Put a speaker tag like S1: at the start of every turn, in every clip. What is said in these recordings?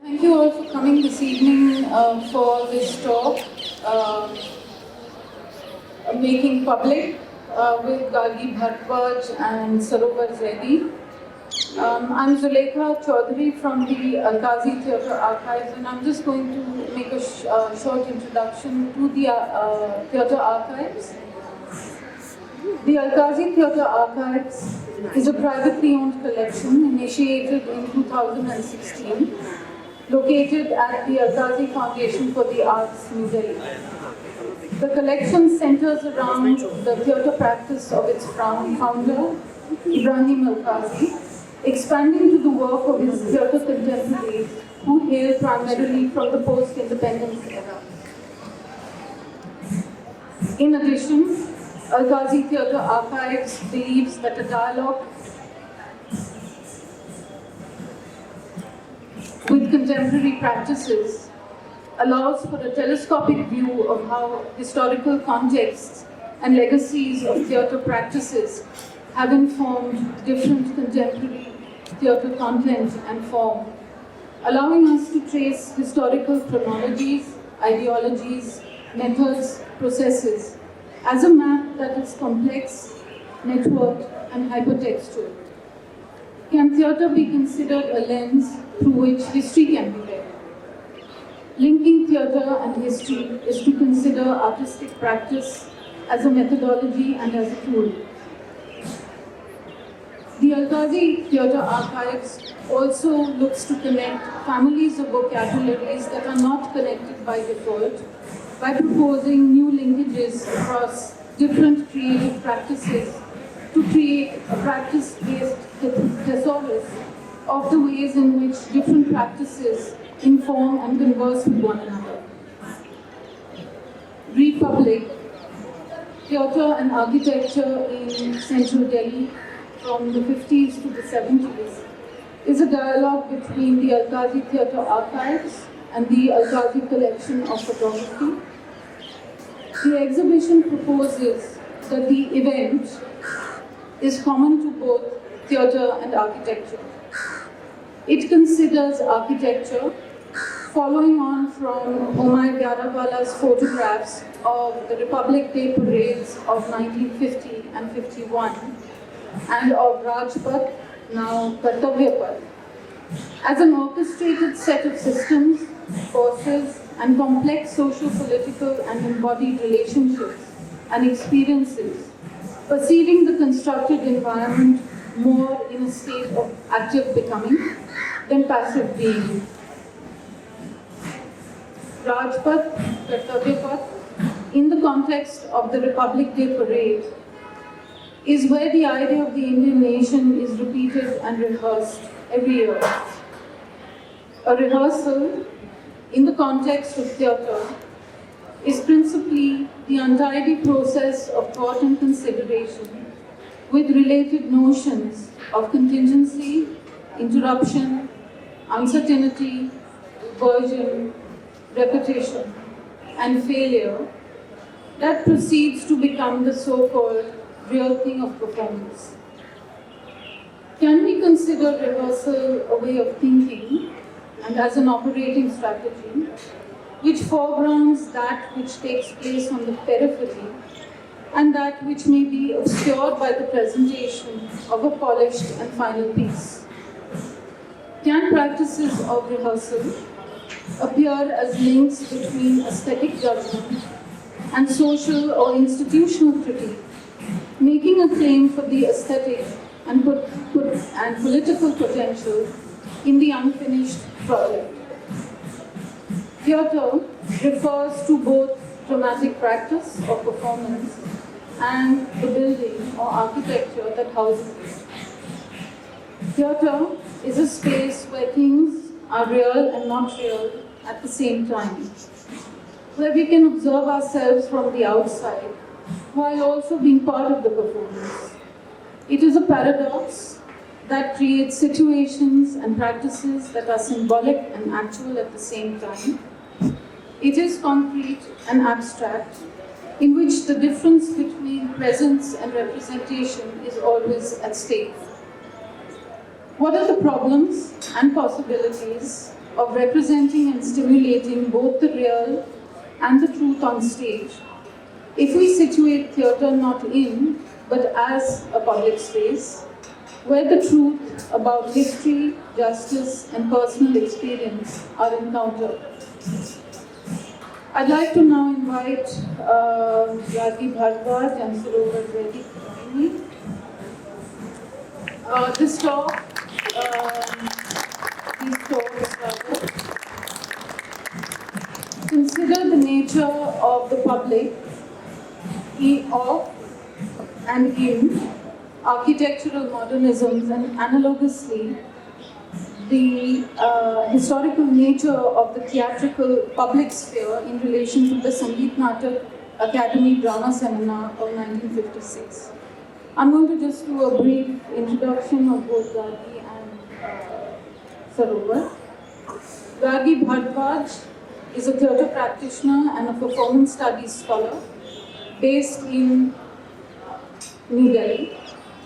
S1: Thank you all for coming this evening for this talk, Making Public with Gargi, Bharadwaj and Sarover, Zaidi. I'm 𝐏𝐔𝐁𝐋𝐈𝐂 from the 𝐏𝐔𝐁𝐋𝐈��� Theatre Archives, and I'm just going to make a short introduction to the Theatre Archives. The 𝐏𝐔𝐁𝐋𝐈��� Theatre Archives is a privately owned collection initiated in 2016, located at the Akademi Foundation for the Arts, New Delhi. The collection centers around the theatre practice of its founder, 𝐼𝐻𝐷, expanding to the work of his theatre contemporaries who hail primarily from the post-independence era. In addition, 𝐏𝐷 Theatre Archives believes that a dialogue with contemporary practices allows for a telescopic view of how historical contexts and legacies of theatre practices have informed different contemporary theatre content and form, allowing us to trace historical chronologies, ideologies, methods, processes, as a map that is complex, networked, and hypertextual. Can theatre be considered a lens through which history can be read? Linking theatre and history is to consider artistic practice as a methodology and as a tool. The 𝐏𝐷 Theatre Archives also looks to connect families of vocabularies that are not connected by default by proposing new linkages across different creative practices to create a practice-based thesaurus of the ways in which different practices inform and converse with one another. Republic, Theatre and Architecture in Central Delhi from the 50s to the 70s is a dialogue between the 𝐏𝐷 Theatre Archives and the 𝐏𝐷 Collection of Photography. The exhibition proposes that the event is common to both theatre and architecture. It considers architecture, following on from Homayoun Gyarewala's photographs of the Republic Day parades of 1950 and 51, and of Rajpath, now Kartavya, as an orchestrated set of systems, forces, and complex socio-political and embodied relationships and experiences, perceiving the constructed environment more in a state of active becoming than passive being. Rajpath, Kartavya, in the context of the Republic Day parade, is where the idea of the Indian nation is repeated and rehearsed every year. A rehearsal, in the context of theatre, is principally the untidy process of thought and consideration with related notions of contingency, interruption, uncertainty, version, repetition, and failure that proceeds to become the so-called real thing of performance. Can we consider rehearsal a way of thinking and as an operating strategy which foregrounds that which takes place on the periphery and that which may be obscured by the presentation of a polished and final piece? Can practices of rehearsal appear as links between aesthetic judgment and social or institutional critique, making a claim for the aesthetic and political potential in the unfinished product? Theatre refers to both dramatic practice or performance and the building or architecture that houses it. Theatre is a space where things are real and not real at the same time, where we can observe ourselves from the outside while also being part of the performance. It is a paradox that creates situations and practices that are symbolic and actual at the same time. It is concrete and abstract, in which the difference between presence and representation is always at stake. What are the problems and possibilities of representing and stimulating both the real and the truth on stage, if we situate theatre not in, but as a public space, where the truth about history, justice, and personal experience are encountered. I'd like to now invite Gargi, Bharadwaj, and Sarover Zaidi to join me. This talk, these talks rather, consider the nature of the public, of and in architectural modernisms, and analogously the historical nature of the theatrical public sphere in relation to the Sangeet Natak Akademi drama seminar of 1956. I'm going to just do a brief introduction of both Gargi and Sarover. Gargi Bharadwaj is a theatre practitioner and a performance studies scholar based in New Delhi.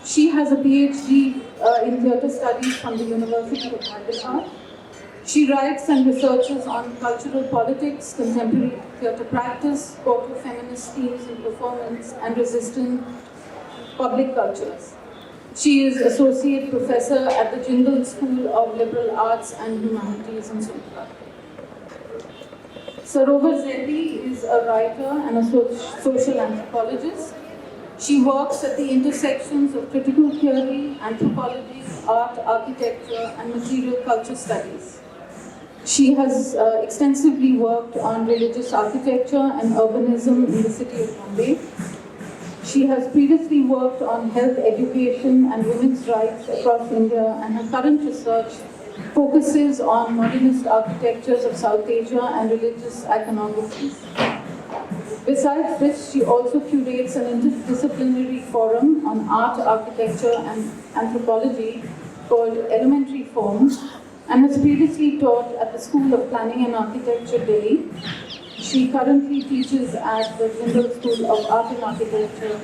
S1: She has a PhD in theatre studies from the University of Bharadwaj. She writes and researches on cultural politics, contemporary theatre practice, proto-feminist themes in performance, and resistant public cultures. She is Associate Professor at the Jindal School of Liberal Arts and Humanities in Surat. Sarover Zaidi is a writer and a social anthropologist. She works at the intersections of critical theory, anthropology, art, architecture, and material culture studies. She has extensively worked on religious architecture and urbanism in the city of Bombay. She has previously worked on health education and women's rights across India, and her current research focuses on modernist architectures of South Asia and religious iconographies. Besides this, she also curates an interdisciplinary forum on art, architecture, and anthropology called Elementary Forms, and has previously taught at the School of Planning and Architecture, Delhi. She currently teaches at the Jindal School of Art and Architecture.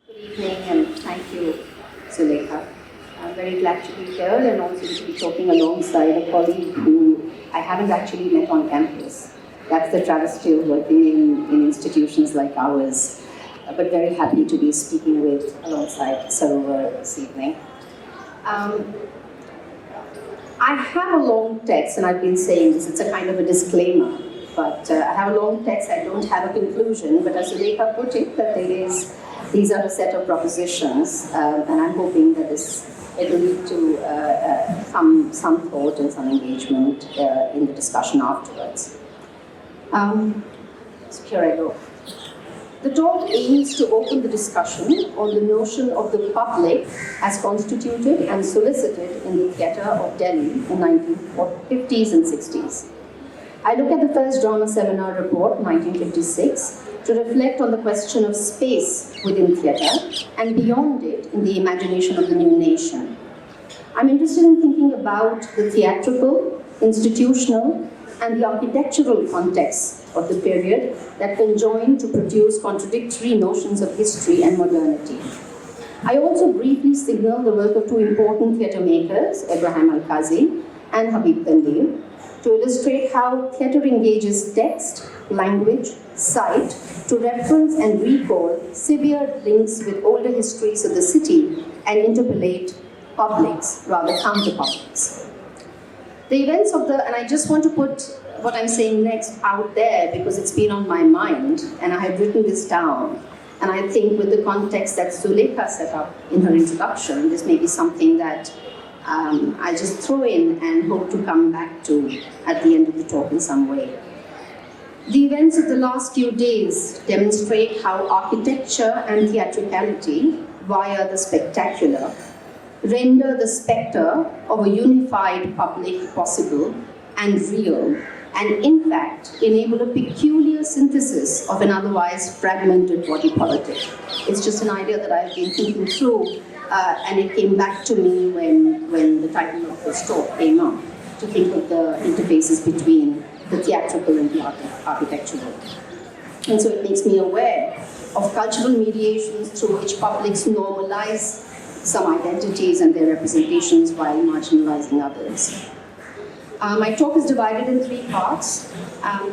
S2: Good evening and thank you, Zulekha. I'm very glad to be here and also to be talking alongside a colleague who I haven't actually met on campus. That's the travesty of working in institutions like ours. But very happy to be speaking alongside Sarover this evening. I have a long text, and I've been saying this, it's a kind of a disclaimer, but I have a long text, I don't have a conclusion, but as Zulekha put it, that these are a set of propositions, and I'm hoping that it will lead to some thought and some engagement in the discussion afterwards. So here I go. The talk aims to open the discussion on the notion of the public as constituted and solicited in the theatre of Delhi in the 1950s and 60s. I look at the first drama seminar report, 1956, to reflect on the question of space within theatre and beyond it in the imagination of the new nation. I'm interested in thinking about the theatrical, institutional, and the architectural context of the period that conjoin to produce contradictory notions of history and modernity. I also briefly signal the work of two important theatre makers, 𝐏𝐔𝐁𝐋𝐈𝐂 and 𝐿, to illustrate how theatre engages text, language, sight, to reference and recall severed links with older histories of the city and interpolate publics, rather counter-publics. The events of and I just want to put what I'm saying next out there because it's been on my mind and I have written this down. And I think with the context that Zulekha set up in her introduction, this may be something that I just throw in and hope to come back to at the end of the talk in some way. The events of the last few days demonstrate how architecture and theatricality, via the spectacular, render the spectre of a unified public possible and real, and in fact enable a peculiar synthesis of an otherwise fragmented body politic. It's just an idea that I've been thinking through, and it came back to me when the title of this talk came up, to think of the interfaces between the theatrical and the architectural. And so it makes me aware of cultural mediations through which publics normalize some identities and their representations while marginalizing others. My talk is divided in 3 parts.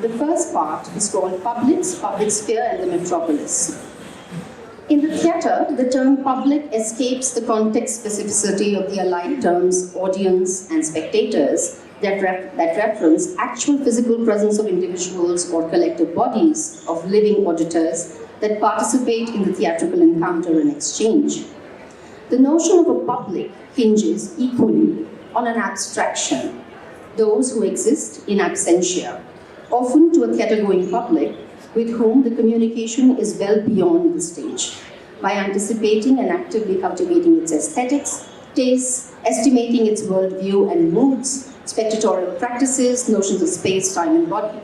S2: The first part is called Publics, Public Sphere and the Metropolis. In the theatre, the term public escapes the context specificity of the allied terms audience and spectators that reference actual physical presence of individuals or collective bodies of living auditors that participate in the theatrical encounter and exchange. The notion of a public hinges equally on an abstraction, those who exist in absentia, often to a theatre-going public with whom the communication is well beyond the stage, by anticipating and actively cultivating its aesthetics, tastes, estimating its worldview and moods, spectatorial practices, notions of space, time, and body.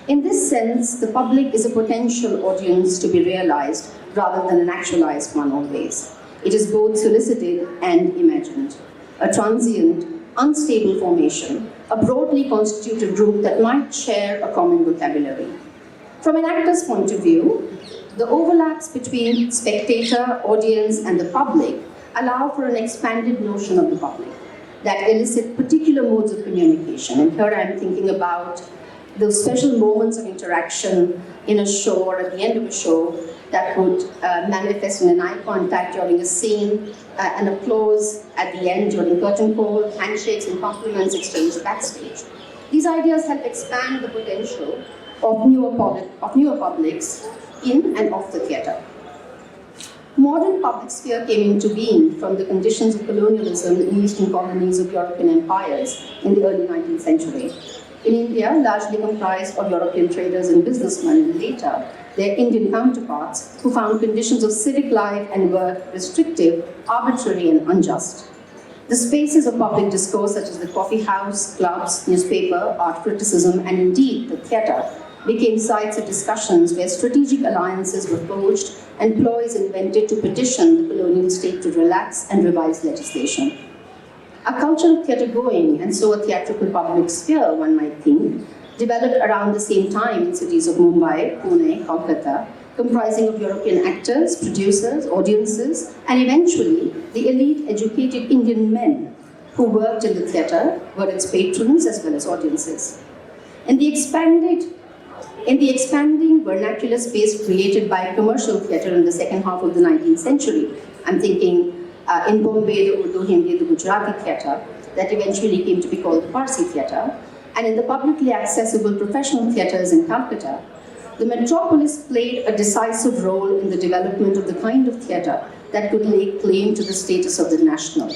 S2: In this sense, the public is a potential audience to be realized rather than an actualized one always. It is both solicited and imagined, a transient, unstable formation, a broadly constituted group that might share a common vocabulary. From an actor's point of view, the overlaps between spectator, audience, and the public allow for an expanded notion of the public that elicit particular modes of communication. And here I'm thinking about those special moments of interaction in a show or at the end of a show that would manifest in an eye contact during a scene, an applause at the end during curtain call, handshakes and compliments exchanged backstage. These ideas help expand the potential of newer publics in and off the theatre. Modern public sphere came into being from the conditions of colonialism in eastern colonies of European empires in the early 19th century. In India, largely comprised of European traders and businessmen, and later their Indian counterparts, who found conditions of civic life and work restrictive, arbitrary, and unjust. The spaces of public discourse, such as the coffee house, clubs, newspaper, art criticism, and indeed the theatre, became sites of discussions where strategic alliances were forged and ploys invented to petition the colonial state to relax and revise legislation. A culture of theatre-going, and so a theatrical public sphere, one might think, developed around the same time in cities of Mumbai, Pune, Kolkata, comprising of European actors, producers, audiences, and eventually the elite educated Indian men who worked in the theatre were its patrons as well as audiences. In the expanding vernacular space created by commercial theatre in the second half of the 19th century, I'm thinking in Bombay, the Urdu, Hindi, the Gujarati theatre, that eventually came to be called the Parsi theatre, and in the publicly accessible professional theatres in Calcutta, the metropolis played a decisive role in the development of the kind of theatre that could lay claim to the status of the national.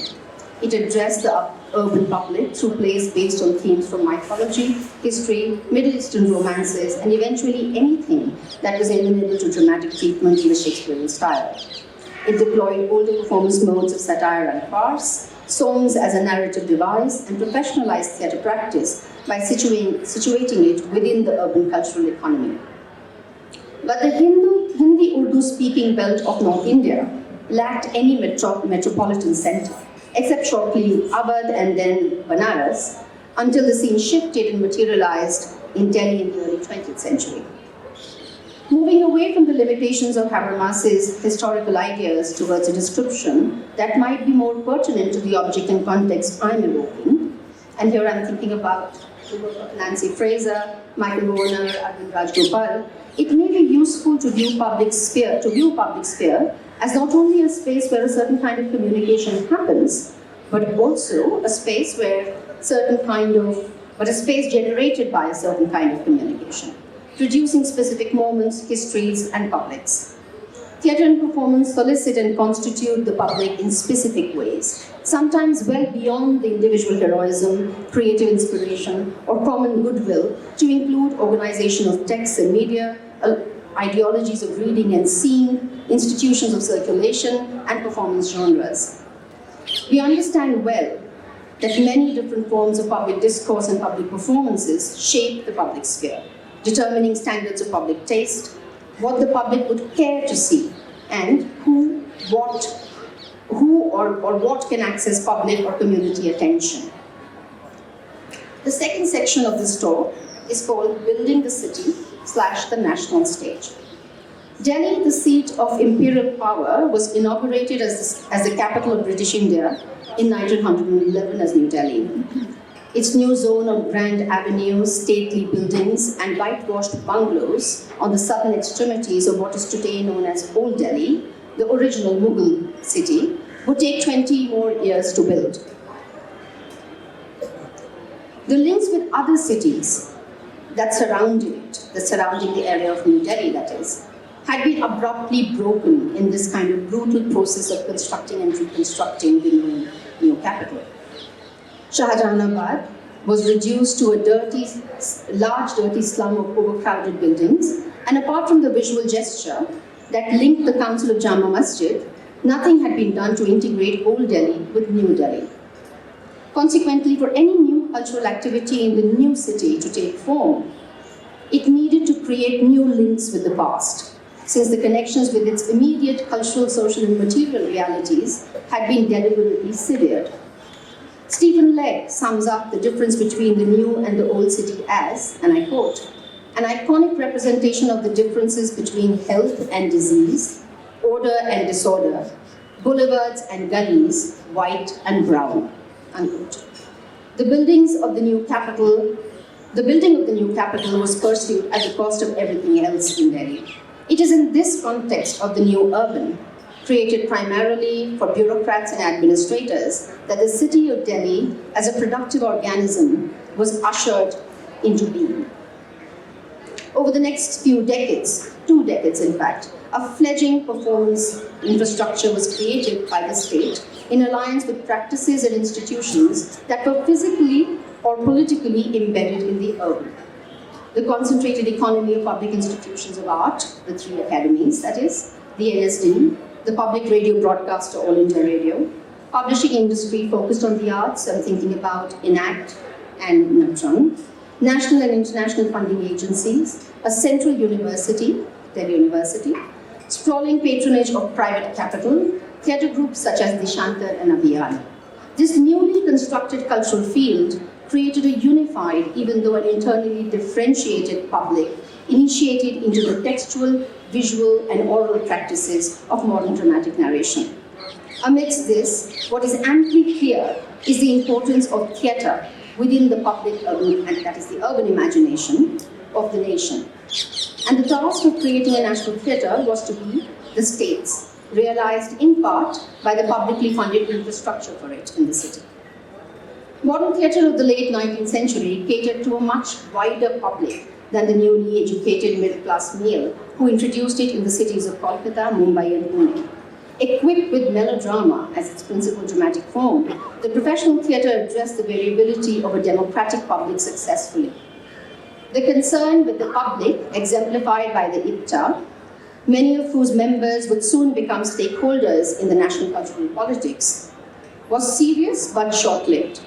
S2: It addressed the urban public through plays based on themes from mythology, history, Middle Eastern romances, and eventually anything that was amenable to dramatic treatment in the Shakespearean style. It deployed older performance modes of satire and farce, songs as a narrative device, and professionalized theatre practice by situating it within the urban cultural economy. But the Hindi-Urdu speaking belt of North India lacked any metropolitan center, except shortly Awadh and then Banaras, until the scene shifted and materialized in Delhi in the early 20th century. Moving away from the limitations of Habermas's historical ideas towards a description that might be more pertinent to the object and context I'm evoking, and here I'm thinking about the work of Nancy Fraser, Michael Warner, Arvind Rajgopal, it may be useful to view public sphere as not only a space where a certain kind of communication happens, but also a space where a space generated by a certain kind of communication, producing specific moments, histories, and publics. Theatre and performance solicit and constitute the public in specific ways, sometimes well beyond the individual heroism, creative inspiration, or common goodwill, to include organization of texts and media, ideologies of reading and seeing, institutions of circulation, and performance genres. We understand well that many different forms of public discourse and public performances shape the public sphere, determining standards of public taste, what the public would care to see, and who or what can access public or community attention. The second section of this talk is called Building the City / the National Stage. Delhi, the seat of imperial power, was inaugurated as the capital of British India in 1911 as New Delhi. Its new zone of grand avenues, stately buildings, and whitewashed bungalows on the southern extremities of what is today known as Old Delhi, the original Mughal city, would take 20 more years to build. The links with other cities that surrounded it, surrounding the area of New Delhi, that is, had been abruptly broken in this kind of brutal process of constructing and reconstructing the new capital. Shahjahanabad was reduced to a large dirty slum of overcrowded buildings, and apart from the visual gesture that linked the Council of Jama Masjid, nothing had been done to integrate Old Delhi with New Delhi. Consequently, for any new cultural activity in the new city to take form, it needed to create new links with the past, since the connections with its immediate cultural, social, and material realities had been deliberately severed. Stephen Legg sums up the difference between the new and the old city as, and I quote, an iconic representation of the differences between health and disease, order and disorder, boulevards and gullies, white and brown, unquote. The building of the new capital was pursued at the cost of everything else in Delhi. It is in this context of the new urban, created primarily for bureaucrats and administrators, that the city of Delhi, as a productive organism, was ushered into being. Over the next few decades, 2 decades in fact, a fledgling performance infrastructure was created by the state in alliance with practices and institutions that were physically or politically embedded in the urban. The concentrated economy of public institutions of art, the 3 academies, that is, the NSD, the public radio broadcaster All India Radio, publishing industry focused on the arts, I'm thinking about ENACT and Natran, national and international funding agencies, a central university, Delhi University, sprawling patronage of private capital, theatre groups such as Deshantar and Abhiyan. This newly constructed cultural field created a unified, even though an internally differentiated public, initiated into the textual, visual, and oral practices of modern dramatic narration. Amidst this, what is amply clear is the importance of theatre within the public urban, and that is the urban imagination of the nation. And the task of creating a national theatre was to be the state's, realized in part by the publicly funded infrastructure for it in the city. Modern theatre of the late 19th century catered to a much wider public than the newly educated middle-class male who introduced it in the cities of Kolkata, Mumbai, and Pune. Equipped with melodrama as its principal dramatic form, the professional theatre addressed the variability of a democratic public successfully. The concern with the public, exemplified by the IPTA, many of whose members would soon become stakeholders in the national cultural politics, was serious but short-lived.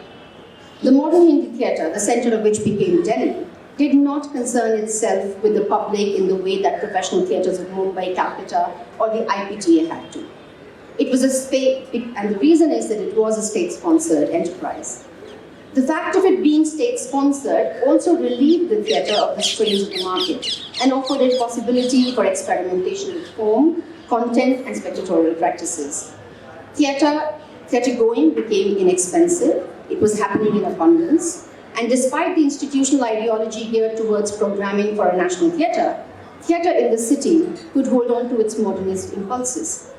S2: The modern Hindi theatre, the centre of which became Delhi, did not concern itself with the public in the way that professional theatres of Mumbai, Calcutta, or the IPTA had to. It was and the reason is that it was a state-sponsored enterprise. The fact of it being state-sponsored also relieved the theatre of the strains of the market and offered it possibility for experimentation with form, content, and spectatorial practices. Theatre-going became inexpensive, it was happening in abundance, and despite the institutional ideology geared towards programming for a national theatre, theatre in the city could hold on to its modernist impulses.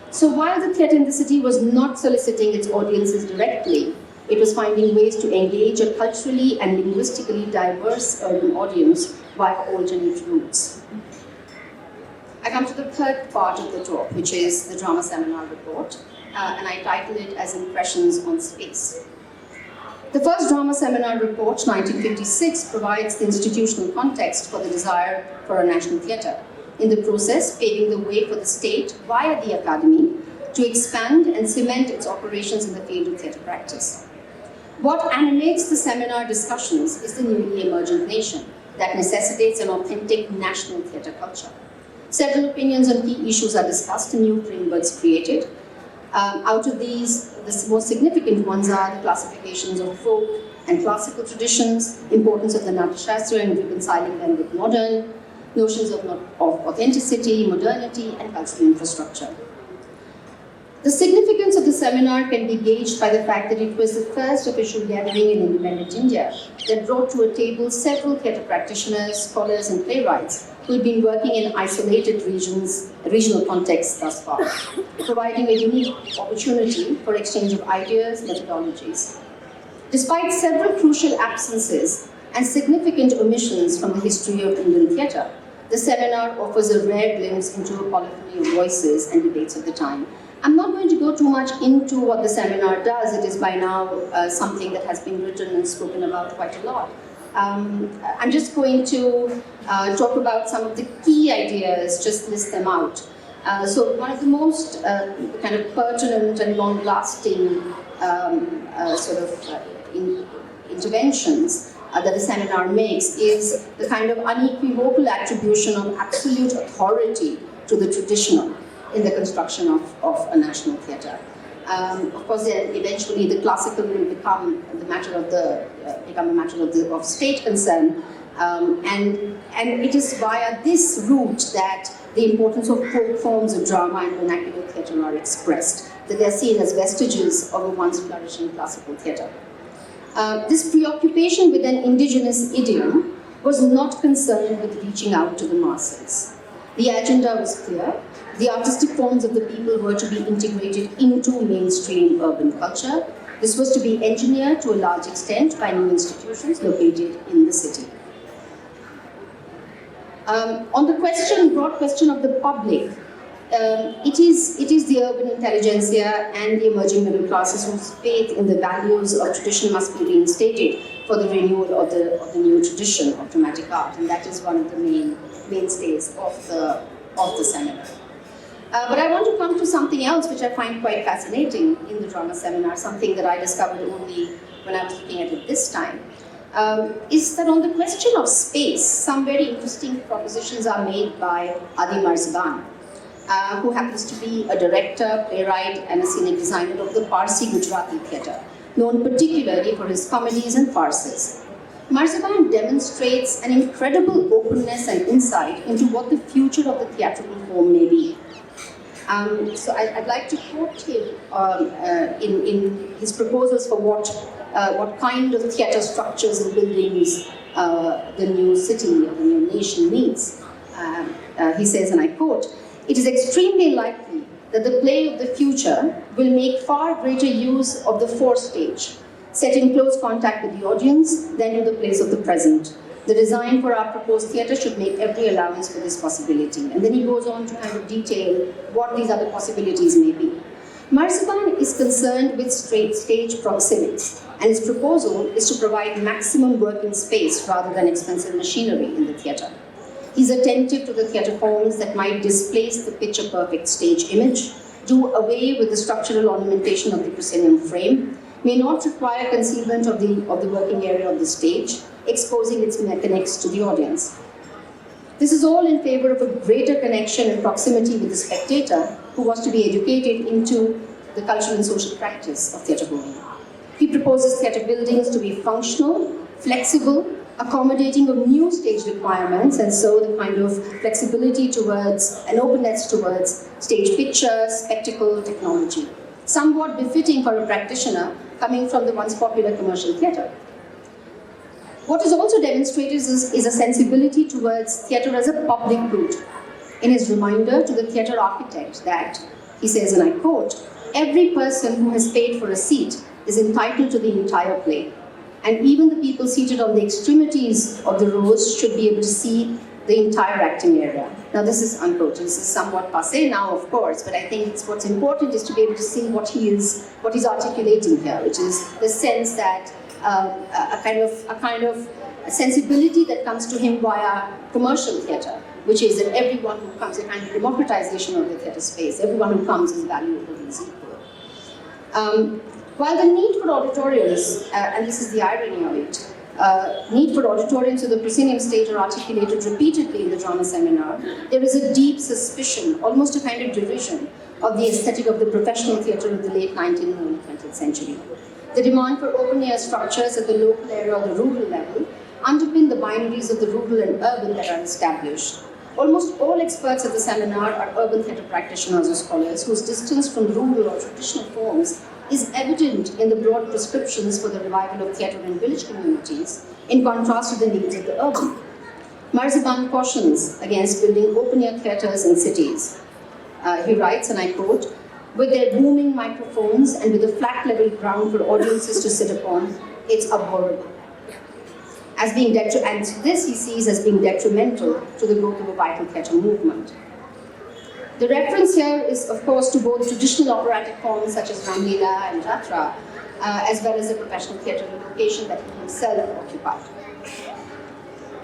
S2: So while the theatre in the city was not soliciting its audiences directly, it was finding ways to engage a culturally and linguistically diverse urban audience via alternate routes. I come to the third part of the talk, which is the drama seminar report, and I title it as Impressions on Space. The first drama seminar report, 1956, provides the institutional context for the desire for a national theatre, in the process paving the way for the state, via the Akademi, to expand and cement its operations in the field of theatre practice. What animates the seminar discussions is the newly emergent nation that necessitates an authentic national theatre culture. Several opinions on key issues are discussed and new frameworks created. Out of these, the most significant ones are the classifications of folk and classical traditions, importance of the Natak and reconciling them with modern, notions of authenticity, modernity, and cultural infrastructure. The significance of the seminar can be gauged by the fact that it was the first official gathering in independent India that brought to a table several theatre practitioners, scholars, and playwrights who had been working in isolated regional contexts thus far, providing a unique opportunity for exchange of ideas, methodologies. Despite several crucial absences and significant omissions from the history of Indian theatre, the seminar offers a rare glimpse into a polyphony of voices and debates of the time. I'm not going to go too much into what the seminar does. It is by now something that has been written and spoken about quite a lot. I'm just going to talk about some of the key ideas, just list them out. So one of the most kind of pertinent and long-lasting interventions that the seminar makes is the kind of unequivocal attribution of absolute authority to the traditional in the construction of a national theatre. Of course, then eventually the classical will become a matter of state concern, and it is via this route that the importance of folk forms of drama and vernacular theatre are expressed, that they are seen as vestiges of a once flourishing classical theatre. This preoccupation with an indigenous idiom was not concerned with reaching out to the masses. The agenda was clear. The artistic forms of the people were to be integrated into mainstream urban culture. This was to be engineered to a large extent by new institutions located in the city. On the broad question of the public, it is the urban intelligentsia and the emerging middle classes whose faith in the values of tradition must be reinstated for the renewal of the new tradition of dramatic art, and that is one of the mainstays of the seminar. But I want to come to something else which I find quite fascinating in the drama seminar, something that I discovered only when I was looking at it this time, is that on the question of space, some very interesting propositions are made by 𝐼𝐍𝐆, who happens to be a director, playwright, and a scenic designer of the Parsi Gujarati theatre, known particularly for his comedies and farces. 𝐼𝐍𝐆 demonstrates an incredible openness and insight into what the future of the theatrical form may be. So I'd like to quote him in his proposals for what kind of theatre structures and buildings the new city or the new nation needs. He says, and I quote, "It is extremely likely that the play of the future will make far greater use of the forestage, set in close contact with the audience, than to the place of the present. The design for our proposed theatre should make every allowance for this possibility." And then he goes on to kind of detail what these other possibilities may be. 𝐼𝐍𝐆 is concerned with stage proxemics, and his proposal is to provide maximum working space rather than expensive machinery in the theatre. He's attentive to the theatre forms that might displace the picture-perfect stage image, do away with the structural ornamentation of the proscenium frame, may not require concealment of the working area of the stage, exposing its mechanics to the audience. This is all in favor of a greater connection and proximity with the spectator, who was to be educated into the cultural and social practice of theatre going. He proposes theatre buildings to be functional, flexible, accommodating of new stage requirements, and so the kind of flexibility towards and openness towards stage picture, spectacle, technology, somewhat befitting for a practitioner coming from the once popular commercial theatre. What is also demonstrated is a sensibility towards theatre as a public good. In his reminder to the theatre architect that, he says, and I quote, "Every person who has paid for a seat is entitled to the entire play, and even the people seated on the extremities of the rows should be able to see the entire acting area." Now this is unquote. This is somewhat passé now, of course, but I think what's important is to be able to see what he's articulating here, which is the sense that a kind of sensibility that comes to him via commercial theatre, which is that everyone who comes, a kind of democratization of the theatre space, everyone who comes is valuable and is equal. While the need for auditoriums, and this is the irony of it, need for auditoriums of the proscenium stage are articulated repeatedly in the drama seminar, there is a deep suspicion, almost a kind of derision, of the aesthetic of the professional theatre of the late 19th and early 20th century. The demand for open-air structures at the local area or the rural level underpin the binaries of the rural and urban that are established. Almost all experts at the seminar are urban theatre practitioners or scholars whose distance from rural or traditional forms is evident in the broad prescriptions for the revival of theatre in village communities, in contrast to the needs of the urban. Marziban cautions against building open-air theatres in cities. He writes, and I quote, "With their booming microphones and with a flat level ground for audiences to sit upon, it's abhorrible." And this he sees as being detrimental to the growth of a vital theatre movement. The reference here is, of course, to both traditional operatic forms such as Ramlila and Jatra, as well as the professional theatre location that he himself occupied.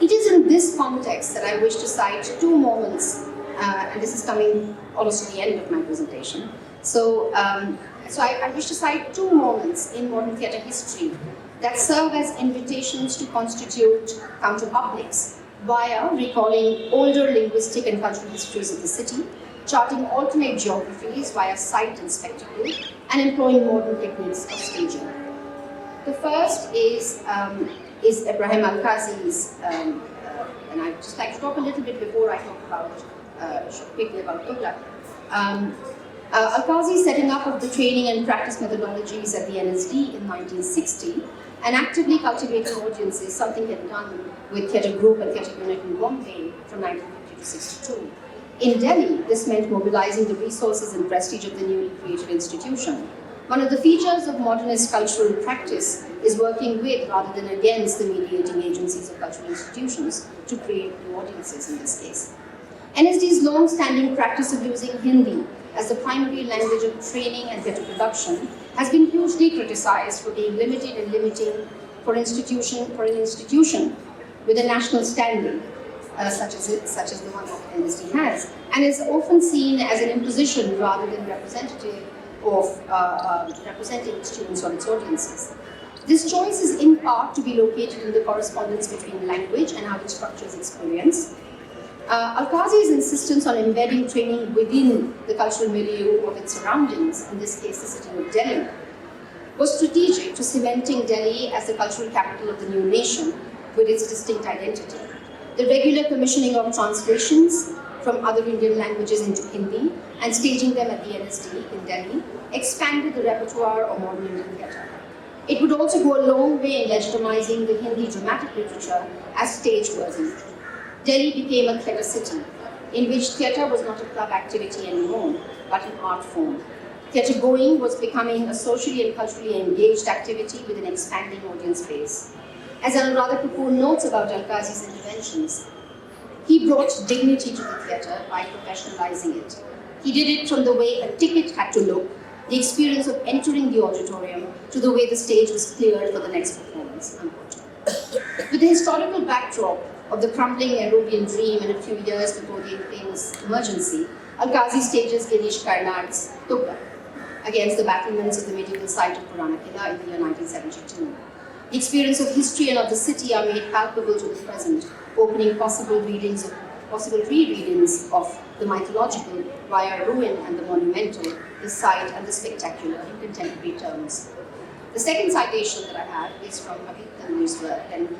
S2: It is in this context that I wish to cite two moments, and this is coming almost to the end of my presentation. So I wish to cite two moments in modern theatre history that serve as invitations to constitute counterpublics via recalling older linguistic and cultural histories of the city, charting alternate geographies via sight and spectacle, and employing modern techniques of staging. The first is Ibrahim Al-Qazi's, and I'd just like to talk a little bit before I talk about, quickly about Qibla. Al-Qazi setting up of the training and practice methodologies at the NSD in 1960 and actively cultivating audiences, something he had done with Theatre Group and Theatre Unit in Bombay from 1950 to 62. In Delhi, this meant mobilizing the resources and prestige of the newly created institution. One of the features of modernist cultural practice is working with, rather than against, the mediating agencies of cultural institutions to create new audiences in this case. NSD's long-standing practice of using Hindi as the primary language of training and theatre production has been hugely criticized for being limited and limiting for an institution with a national standing, such as the one that NSD has, and is often seen as an imposition rather than representative of representing its students or its audiences. This choice is in part to be located in the correspondence between language and how it structures experience. Al-Qazi's insistence on embedding training within the cultural milieu of its surroundings, in this case the city of Delhi, was strategic to cementing Delhi as the cultural capital of the new nation with its distinct identity. The regular commissioning of translations from other Indian languages into Hindi and staging them at the NSD in Delhi expanded the repertoire of modern Indian theatre. It would also go a long way in legitimizing the Hindi dramatic literature as stage-worthy. Delhi became a theatre city, in which theatre was not a club activity anymore, but an art form. Theatre going was becoming a socially and culturally engaged activity with an expanding audience base. As Anuradha Kapoor notes about Al-Qazi's interventions, he brought dignity to the theatre by professionalizing it. He did it from the way a ticket had to look, the experience of entering the auditorium, to the way the stage was cleared for the next performance. With the historical backdrop of the crumbling Nehruvian dream and a few years before the famous emergency, Al-Qazi stages Girish Karnad's Tughlaq against the battlements of the medieval site of Purana Qila in the year 1972. The experience of history and of the city are made palpable to the present, opening possible rereadings of the mythological via ruin and the monumental, the site and the spectacular in contemporary terms. The second citation that I have is from Habib Tanveer's work, and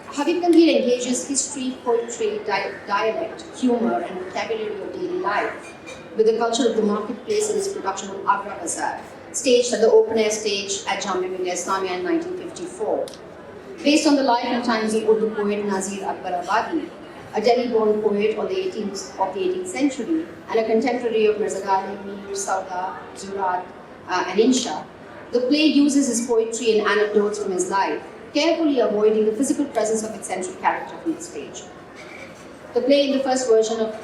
S2: Habib Tanveer engages history, poetry, dialect, humor, and vocabulary of daily life with the culture of the marketplace in his production of Agra Bazaar, staged at the open-air stage at Jamia Millia Islamia in 1954. Based on the life and times of Urdu poet Nazir Akbar Abadi, a Delhi-born poet of the 18th century and a contemporary of Mirza Ghalib, Mir, Sauda, Zurad, and Insha, the play uses his poetry and anecdotes from his life, carefully avoiding the physical presence of its central character from the stage. The play in the first version of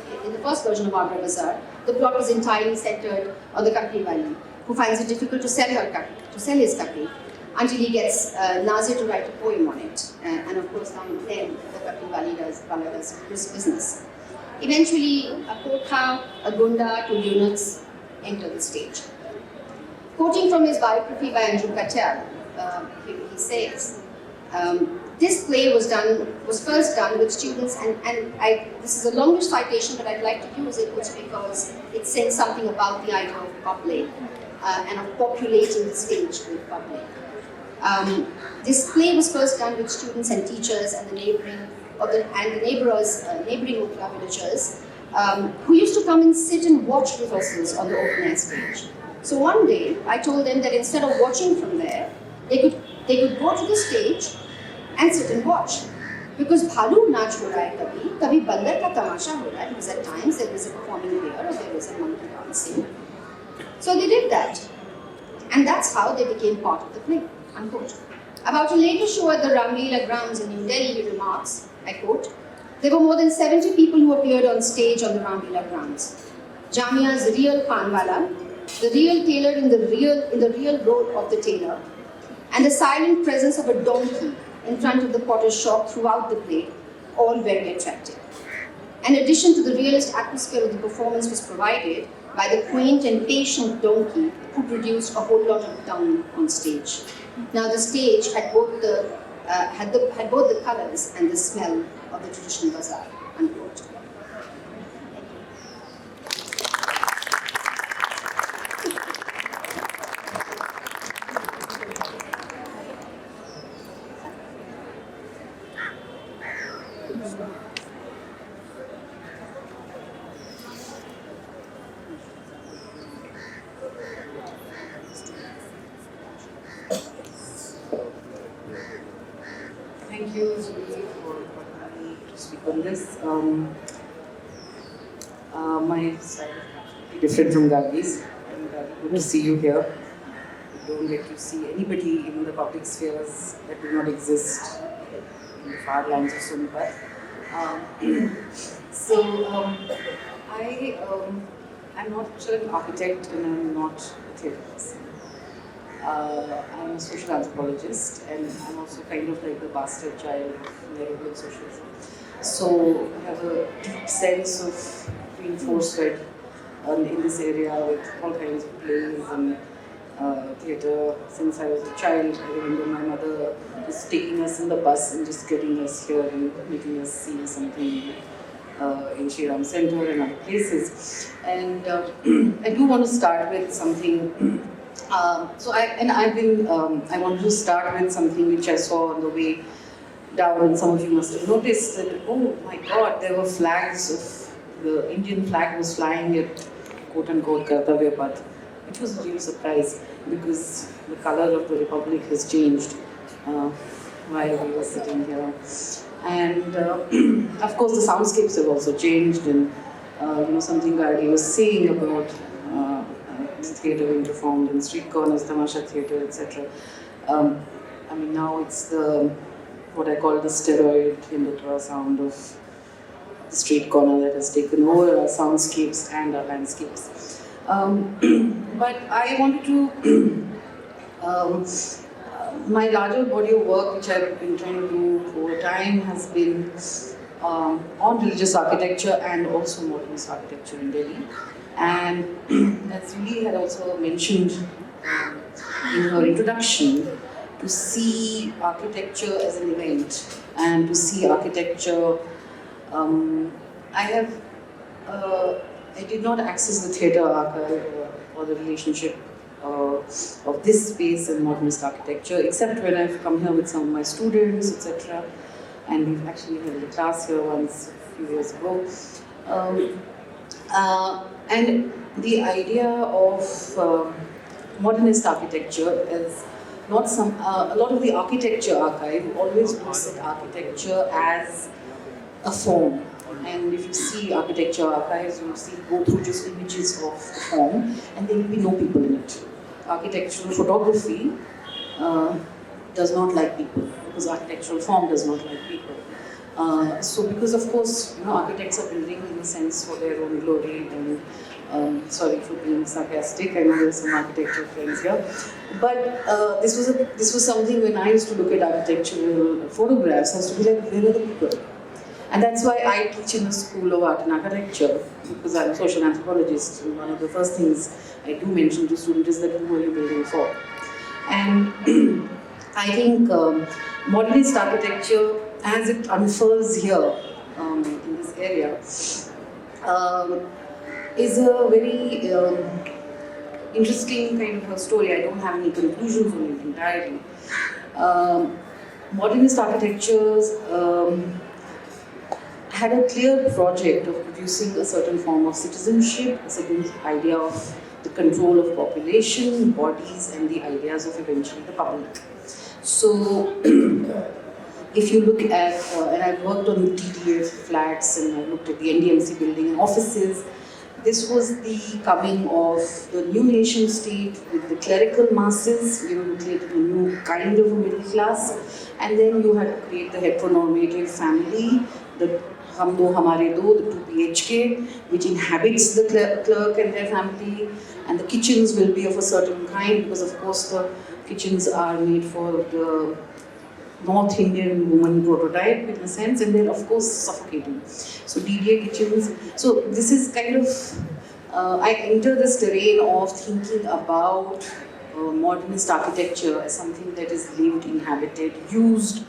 S2: Agra Bazaar, the plot was entirely centered on the Kakri Wali, who finds it difficult to sell his Kakri, until he gets Nazir to write a poem on it. And of course, then the Kakri Wali does business. Eventually, a Kotha, a Gunda, two eunuchs enter the stage. Quoting from his biography by Andrew Cattell, he says, this play was first done with students, and this is a longish citation, but I'd like to use it because it says something about the idea of public and of populating the stage with public. This play was first done with students and teachers and the neighboring Okhla villagers who used to come and sit and watch rehearsals on the open air stage. So one day, I told them that instead of watching from there, they could go to the stage and sit and watch. Because bhalu naach ho raha hai kabhi bandar ka tamasha ho raha hai, because at times there was a performing there or there was a monkey dancing. So they did that. And that's how they became part of the play, unquote. About a later show at the Ramleela grounds in New Delhi, he remarks, I quote, there were more than 70 people who appeared on stage on the Ramleela grounds. Jamia's real panwala, the real tailor in the real role of the tailor, and the silent presence of a donkey in front of the potter's shop throughout the play, all very attractive. In addition to the realist atmosphere of the performance was provided by the quaint and patient donkey who produced a whole lot of dung on stage. Now the stage had both the colors and the smell of the traditional bazaar, unquote.
S3: Thank you, Zaidi, for allowing me to speak on this. My style is completely different from Gargi's, and good to see you here. We don't get to see anybody in the public spheres that do not exist in the far lands of Sonipat. I'm not an architect and I'm not a theatre person. I'm a social anthropologist and I'm also kind of like the bastard child of neoliberal socialism. So I have a deep sense of being force-fed in this area with all kinds of plays and theatre. Since I was a child, I remember my mother just taking us in the bus and just getting us here and making us see something in Shri Ram Center and other places. And I do want to start with something. I wanted to start with something which I saw on the way down, and some of you must have noticed that, oh my God, there were flags of, the Indian flag was flying at quote-unquote 𝐏𝐔𝐁𝐋𝐈𝐂, which was a real surprise because the color of the Republic has changed while we were sitting here. And of course the soundscapes have also changed, and something Gargi was saying about the theatre being performed in street corners, tamasha theatre, etc. I mean, now it's what I call the steroid Hindutva sound of the street corner that has taken over our soundscapes and our landscapes. But I wanted to, my larger body of work, which I've been trying to do over time, has been on religious architecture and also modernist architecture in Delhi. And as Julie had also mentioned in her introduction, to see architecture as an event and to see architecture, I did not access the theatre archive or the relationship of this space in modernist architecture, except when I've come here with some of my students, etc. And we've actually held a class here once a few years ago. And the idea of modernist architecture is not a lot of the architecture archive always looks at architecture as a form. And if you see architecture archives, you'll go through just images of the form, and there will be no people in it. Architectural photography does not like people, because architectural form does not like people. So because of course, architects are building in a sense for their own glory, and sorry for being sarcastic, I know there's some architecture friends here. But this was something when I used to look at architectural photographs, I used to be like, where are the people? And that's why I teach in the School of Art and Architecture, because I'm a social anthropologist, and one of the first things I do mention to students is that who are you building for? And I think modernist architecture, as it unfurls here in this area, is a very interesting kind of a story. I don't have any conclusions on it entirely. Modernist architectures had a clear project of producing a certain form of citizenship, a certain idea of the control of population, bodies, and the ideas of eventually the public. So, if you look at, and I've worked on TDF flats and I looked at the NDMC building and offices, this was the coming of the new nation state with the clerical masses. You created a new kind of a middle class, and then you had to create the heteronormative family, the hum do hamare do, the 2 BHK, which inhabits the clerk and their family, and the kitchens will be of a certain kind because, of course, the kitchens are made for the North Indian woman prototype in a sense, and they're of course suffocating. So DDA kitchens. So this is kind of, I enter this terrain of thinking about modernist architecture as something that is lived, inhabited, used,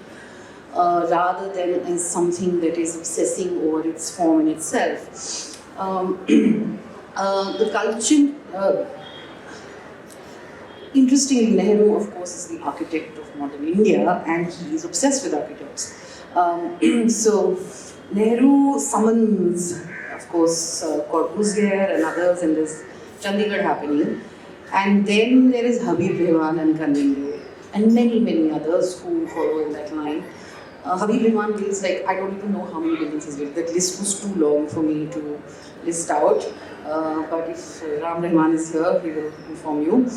S3: rather than as something that is obsessing over its form in itself. The culture, interestingly, Nehru, of course, is the architect of modern India, and he is obsessed with architects. So, Nehru summons, of course, Corbusier and others, and there's Chandigarh happening. And then there is Habib Rehman and Kaninde, and many others who follow in that line. Habib Rehman builds, like, I don't even know how many buildings he's built. That list was too long for me to list out. But if Ram Rehman is here, he will inform you.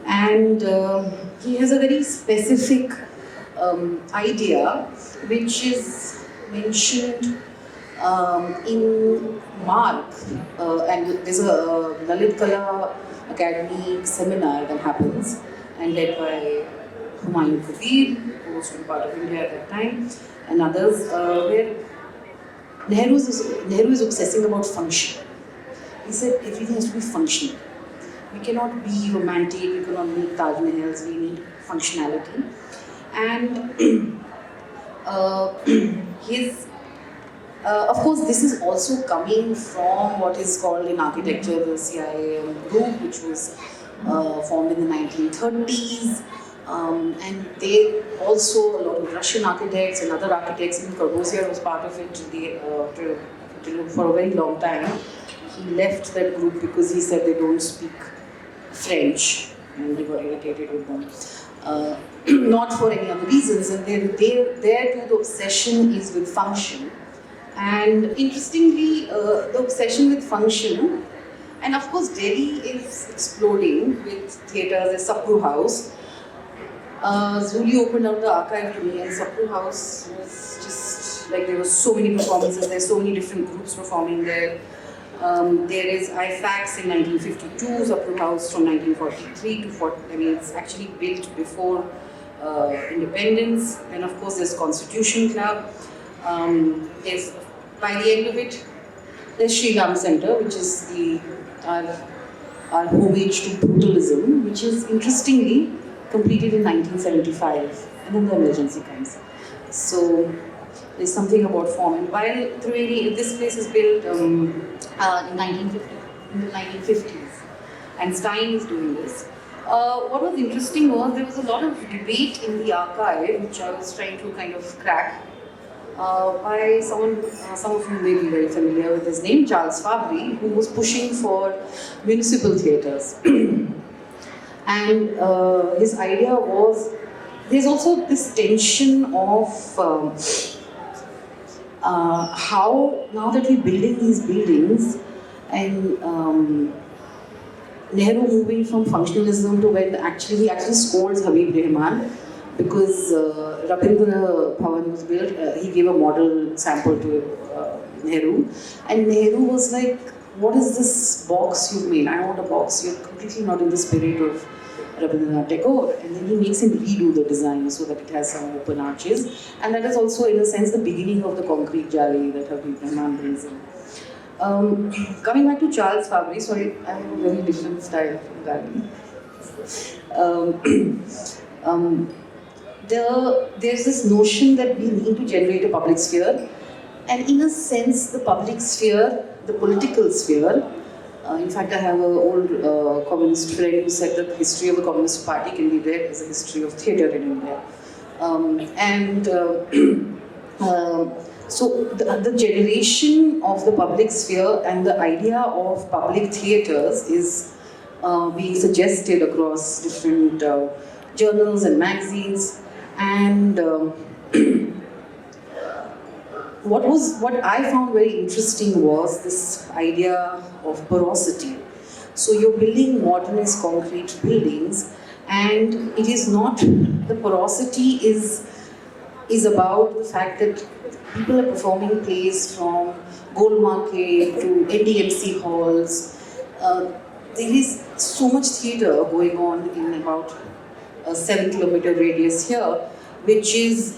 S3: And he has a very specific idea which is mentioned in Mark, and there's a Lalit Kala Akademi seminar that happens, and led by 𝐌𝐀𝐊𝐈𝐍𝐆, who was to be part of India at that time, and others, where Nehru is obsessing about function. He said everything has to be functional. We cannot be romantic, we cannot make Taj Mahals, we need functionality. And of course, this is also coming from what is called in architecture the CIAM group, which was formed in the 1930s. And they also, a lot of Russian architects and other architects, even Corbusier was part of it for a very long time. He left that group because he said they don't speak French, and he got irritated with them. Not for any other reasons, and there too the obsession is with function. And interestingly, the obsession with function, and of course Delhi is exploding with theatres. There's Sapru House. Zuli opened up the archive to me, and Sapru House was just like, there were so many performances, there's so many different groups performing there. There is IFAX in 1952, Sapru House from 1943 to 40. I mean, it's actually built before independence. Then, of course, there's Constitution Club. There's, by the end of it, there's Sri Ram Center, which is our homage to brutalism, which is interestingly completed in 1975, and then the emergency comes. So there's something about form. And while Trivedi, this place is built in the 1950s, and Stein is doing this. What was interesting was there was a lot of debate in the archive, which I was trying to kind of crack, by someone, some of you may be very familiar with his name, Charles Fabry, who was pushing for municipal theatres. And his idea was, there's also this tension of how, now that we're building these buildings, and Nehru moving from functionalism to when he actually scolds Habib Rehman, because Rabindra Bhavan was built, he gave a model sample to Nehru, and Nehru was like, what is this box you've made? I want a box. You're completely not in the spirit of Rabindranath Tagore. And then he makes him redo the design so that it has some open arches. And that is also, in a sense, the beginning of the concrete jali that Habib Rehman brings in. Coming back to Charles Fabry, sorry, I have a very different style from Gargi. There's this notion that we need to generate a public sphere, and in a sense, the public sphere, the political sphere, In fact, I have an old communist friend who said that the history of the Communist Party can be read as a history of theatre in India. So the generation of the public sphere and the idea of public theatres is being suggested across different journals and magazines. And what I found very interesting was this idea of porosity. So you're building modernist concrete buildings, and it is not, the porosity is about the fact that people are performing plays from Gold Market to NDMC halls. There is so much theatre going on in about a 7-kilometer radius here, which is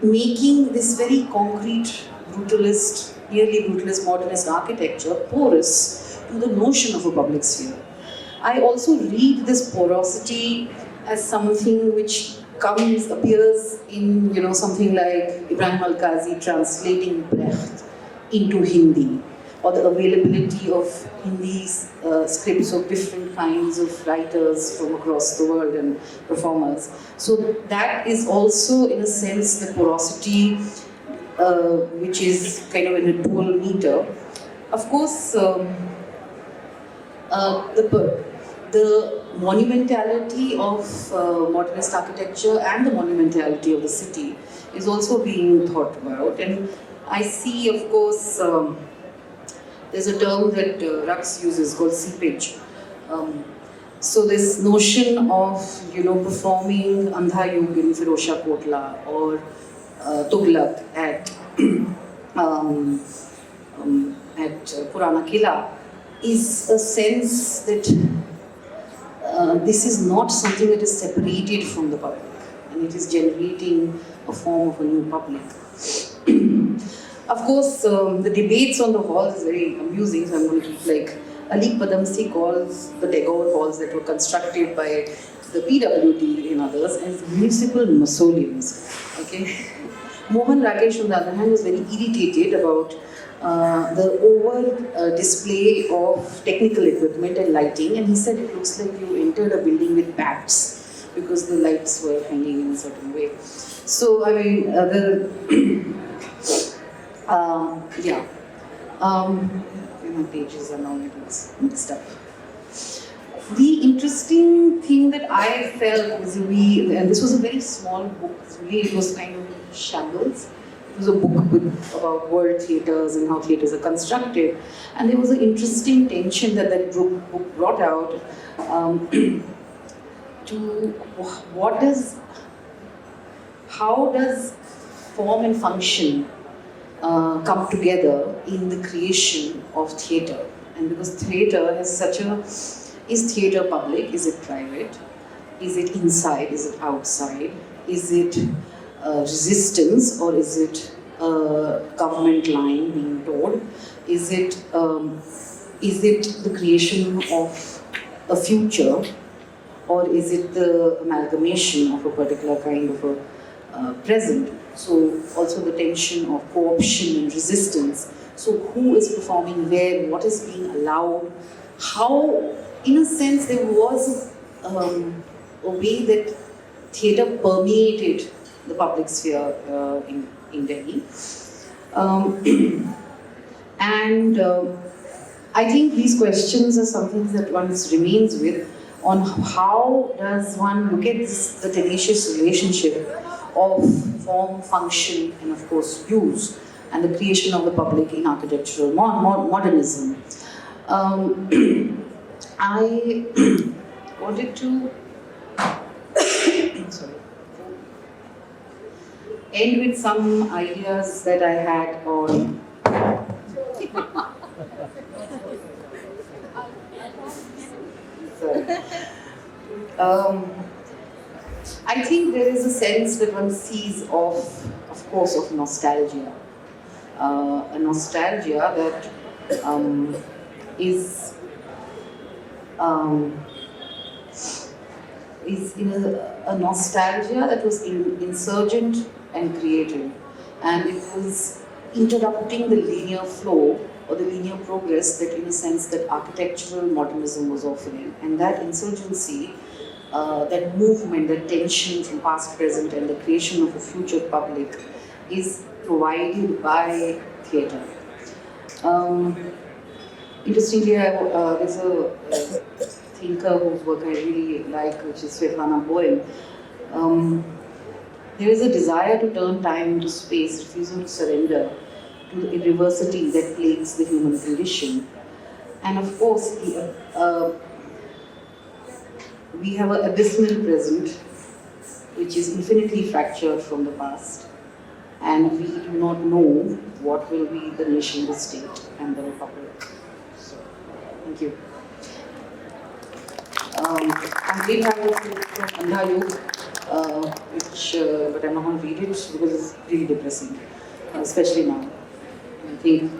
S3: making this very concrete, brutalist, nearly brutalist modernist architecture porous to the notion of a public sphere. I also read this porosity as something which appears in, something like Ibrahim Al-Qazi translating Brecht into Hindi, or the availability of Hindi scripts of different kinds of writers from across the world and performers. So that is also, in a sense, the porosity, which is kind of in a dual meter. Of course, the monumentality of modernist architecture and the monumentality of the city is also being thought about. And I see, of course, there's a term that Rux uses called seepage. So this notion of, performing Andha Yug in Firozshah Kotla or Tughlaq at Purana Kila is a sense that this is not something that is separated from the public, and it is generating a form of a new public. Of course, the debates on the halls is very amusing, so I'm going to keep like Ali Padamsi calls the Tagore halls that were constructed by the PWD and others as municipal mausoleums. Okay, Mohan Rakesh, on the other hand, was very irritated about the over display of technical equipment and lighting, and he said it looks like you entered a building with bats because the lights were hanging in a certain way. So, I mean, my pages are now mixed up. The interesting thing that I felt was and this was a very small book, it was kind of shambles. It was a book about world theatres and how theatres are constructed, and there was an interesting tension that book brought out to how does form and function come together in the creation of theatre. And because theatre has is theatre public, is it private, is it inside, is it outside, is it resistance, or is it a government line being told, is it the creation of a future, or is it the amalgamation of a particular kind of a present? So also the tension of co-option and resistance. So who is performing where, what is being allowed, how, in a sense, there was a way that theatre permeated the public sphere in Delhi. I think these questions are something that one remains with, on how does one look at the tenacious relationship of form, function, and of course use, and the creation of the public in architectural modernism. I wanted to end with some ideas that I had on I think there is a sense that one sees of course, of nostalgia. A nostalgia that is in a nostalgia that was insurgent and creative, and it was interrupting the linear flow or the linear progress that, in a sense, that architectural modernism was offering. And that insurgency, that movement, that tension from past, present, and the creation of a future public is provided by theatre. Interestingly, there's a thinker whose work I really like, which is Svetlana Boym. There is a desire to turn time into space, refusal to surrender to the irreversity that plagues the human condition. And of course, we have an abysmal present, which is infinitely fractured from the past. And we do not know what will be the nation, the state, and the republic. So, thank you. I did have a book from 𝐏𝐔𝐁𝐋𝐈𝐂, but I'm not going to read it because it's really depressing, especially now. I think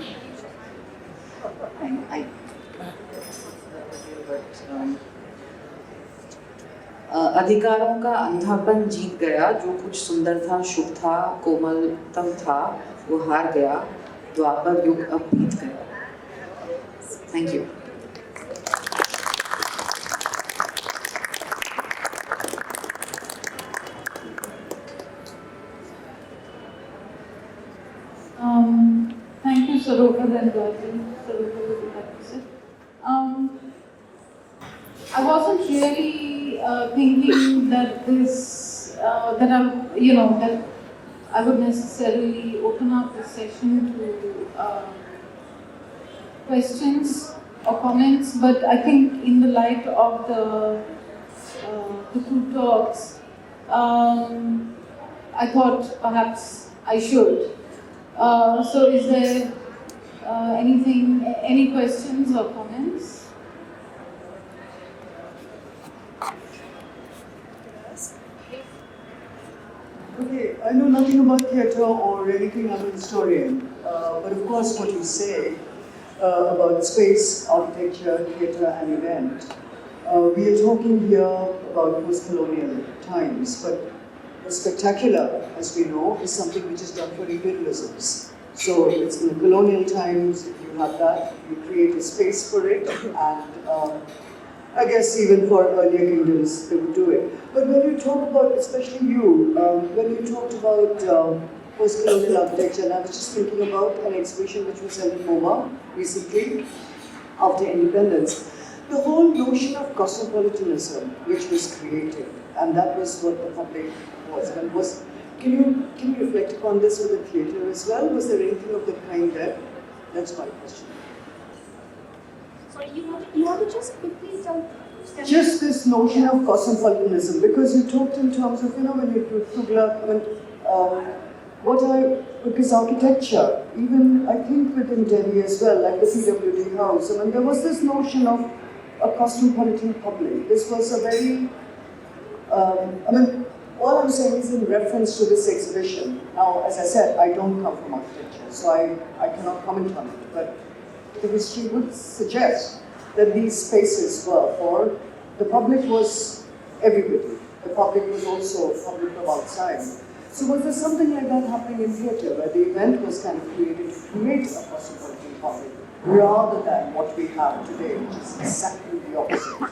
S3: अधिकारों का अंधापन जीत गया, जो कुछ सुंदर था, शुभ था, कोमलतम था, वो हार गया, द्वापर युग अब बीत गया. Thank you.
S1: Thank you, Sarover and Gargi. Sarover, would you like to sit? I wasn't really thinking that that I would necessarily open up the session to questions or comments, but I think in the light of the two talks, I thought perhaps I should. So is there any questions or comments?
S4: Okay, I know nothing about theatre or anything, I'm a historian, but of course what you say about space, architecture, theatre and event, we are talking here about post-colonial times, but the spectacular, as we know, is something which is done for imperialisms. So it's in the colonial times, you have that, you create a space for it, and I guess even for earlier kingdoms, they would do it. But when you talk about, especially you, when you talked about post-colonial architecture, and I was just thinking about an exhibition which was held in MoMA recently, after independence, the whole notion of cosmopolitanism which was created, and that was what the public was. And can you reflect upon this with the theatre as well? Was there anything of the kind there? That's my question.
S2: Sorry, you want to just quickly tell?
S4: Just this notion of cosmopolitanism, because you talked in terms of, when you do Tughlaq, because architecture, even I think within Delhi as well, like the PWD house, there was this notion of a cosmopolitan public. This was a very, all I'm saying is in reference to this exhibition. Now, as I said, I don't come from architecture, so I cannot comment on it, but the history would suggest that these spaces were for, the public was everybody. The public was also public from outside. So was there something like that happening in theatre, where the event was kind of created to create a cosmopolitan public, rather than what we have today, which is exactly the opposite?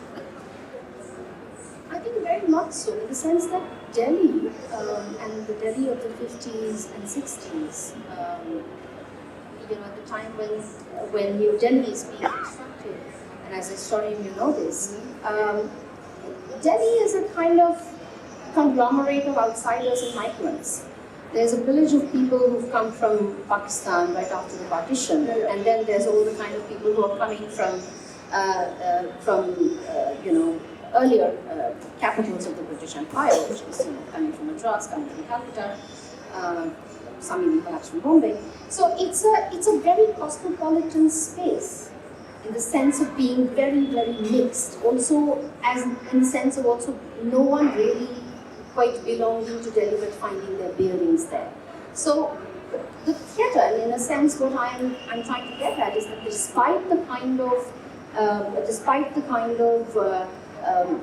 S2: I think very much so, in the sense that Delhi, and the Delhi of the 50s and 60s, at the time when New Delhi is being constructed, and as a historian you know this, Delhi is a kind of conglomerate of outsiders and migrants. There's a village of people who've come from Pakistan right after the partition, and then there's all the kind of people who are coming from earlier capitals of the British Empire, which is coming from Madras, coming from Calcutta, some even perhaps from Bombay. So it's a very cosmopolitan space, in the sense of being very, very mixed. Also, as in the sense of also no one really quite belonging to Delhi but finding their bearings there. So the theatre, in a sense, what I'm trying to get at is that despite the kind of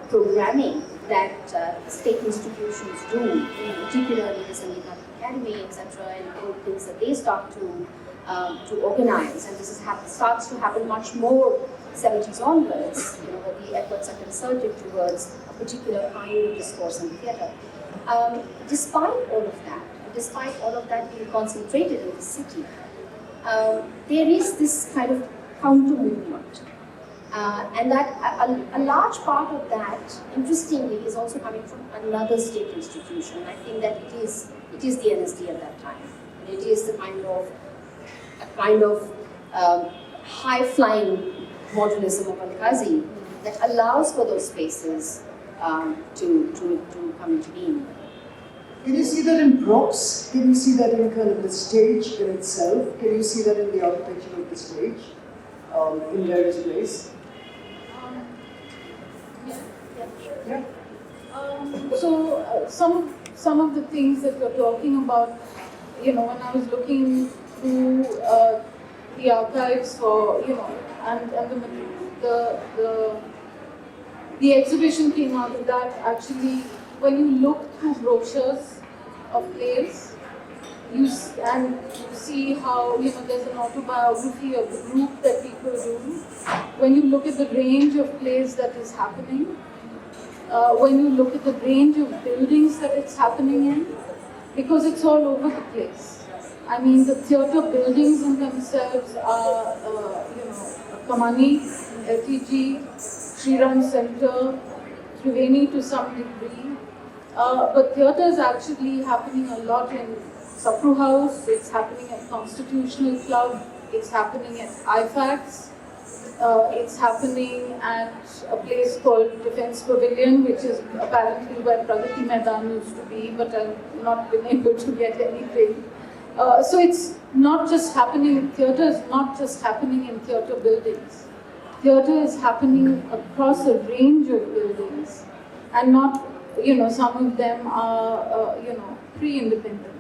S2: programming that state institutions do, particularly the Sangeet Akademi, etc., and things that they start to organize, and this starts to happen much more 70s onwards, where the efforts are concerted towards a particular kind of discourse in theatre. Despite all of that being concentrated in the city, there is this kind of counter movement. And that a large part of that, interestingly, is also coming from another state institution. I think that it is the NSD at that time. It is the kind of high-flying modernism of Al-Qazi that allows for those spaces to come into being.
S4: Can you see that in props? Can you see that in kind of the stage in itself? Can you see that in the architecture of the stage, in various ways? Yeah.
S1: So some of the things that you're talking about, when I was looking through the archives for, and the exhibition came out of that. Actually, when you look through brochures of plays, you see how there's an autobiography of the group that people do. When you look at the range of plays that is happening, when you look at the range of buildings that it's happening in, because it's all over the place. I mean, the theatre buildings in themselves are, Kamani, LTG, Shriram Center, Triveni to some degree. But theatre is actually happening a lot in Sapru House, it's happening at Constitutional Club, it's happening at IFAX, it's happening at a place called Defence Pavilion, which is apparently where Pragati Maidan used to be, but I've not been able to get anything. So it's not just happening, theatre is not just happening in theatre buildings. Theatre is happening across a range of buildings, and not, some of them are, pre-independent.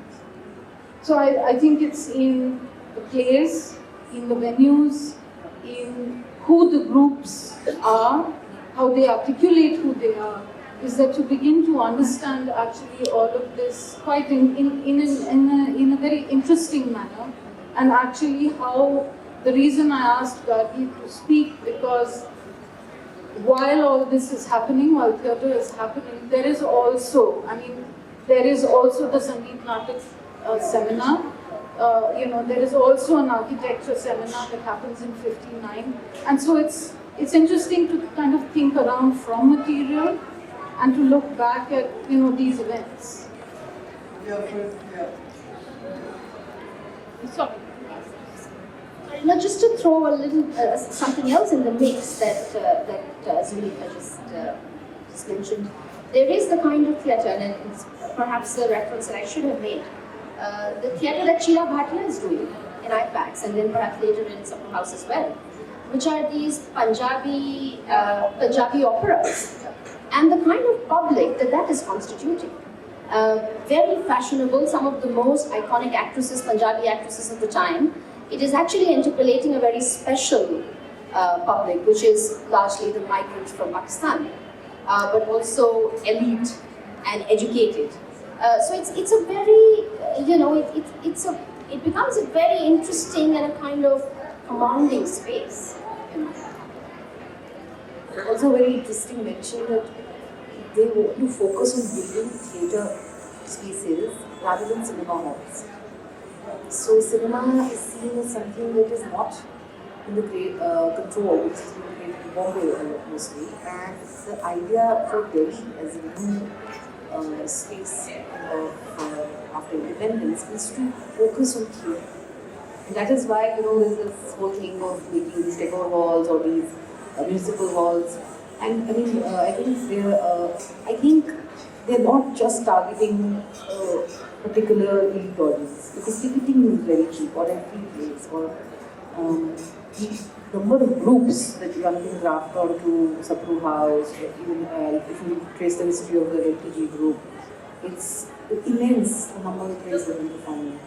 S1: So I think it's in the plays, in the venues, in who the groups are, how they articulate who they are, is that you begin to understand actually all of this quite in a very interesting manner, and actually how the reason I asked Gargi to speak, because while all this is happening, while theatre is happening, there is also the Sangeet Natak seminar. There is also an architecture seminar that happens in 59, and so it's interesting to kind of think around from material and to look back at these events.
S4: Yeah.
S1: Sorry.
S2: Now, just to throw a little something else in the mix that Zulika just mentioned, there is the kind of theatre, and it's perhaps a reference that I should have made, the theatre that Sheila Bhatia is doing in IFAX, and then perhaps later in Sapru House as well, which are these Punjabi operas, and the kind of public that is constituting. Very fashionable, some of the most iconic actresses, Punjabi actresses of the time. It is actually interpolating a very special public, which is largely the migrants from Pakistan, but also elite and educated. So it's a very, it becomes a very interesting and a kind of commanding space.
S3: Also very interesting mention that they want to focus on building theatre spaces rather than cinema halls. So cinema is seen as something that is not in the control, which is being created in Bombay mostly, and the idea for Delhi as a new space after independence is to focus on theatre. And that is why there's this whole thing of making these decor halls or these municipal halls. And I think they're not just targeting particular elite audience, because ticketing is very cheap, or every place, or the number of groups that one can draft onto Sapru House, even if you trace the history of the LTG group, it's immense, the number of plays that we can find.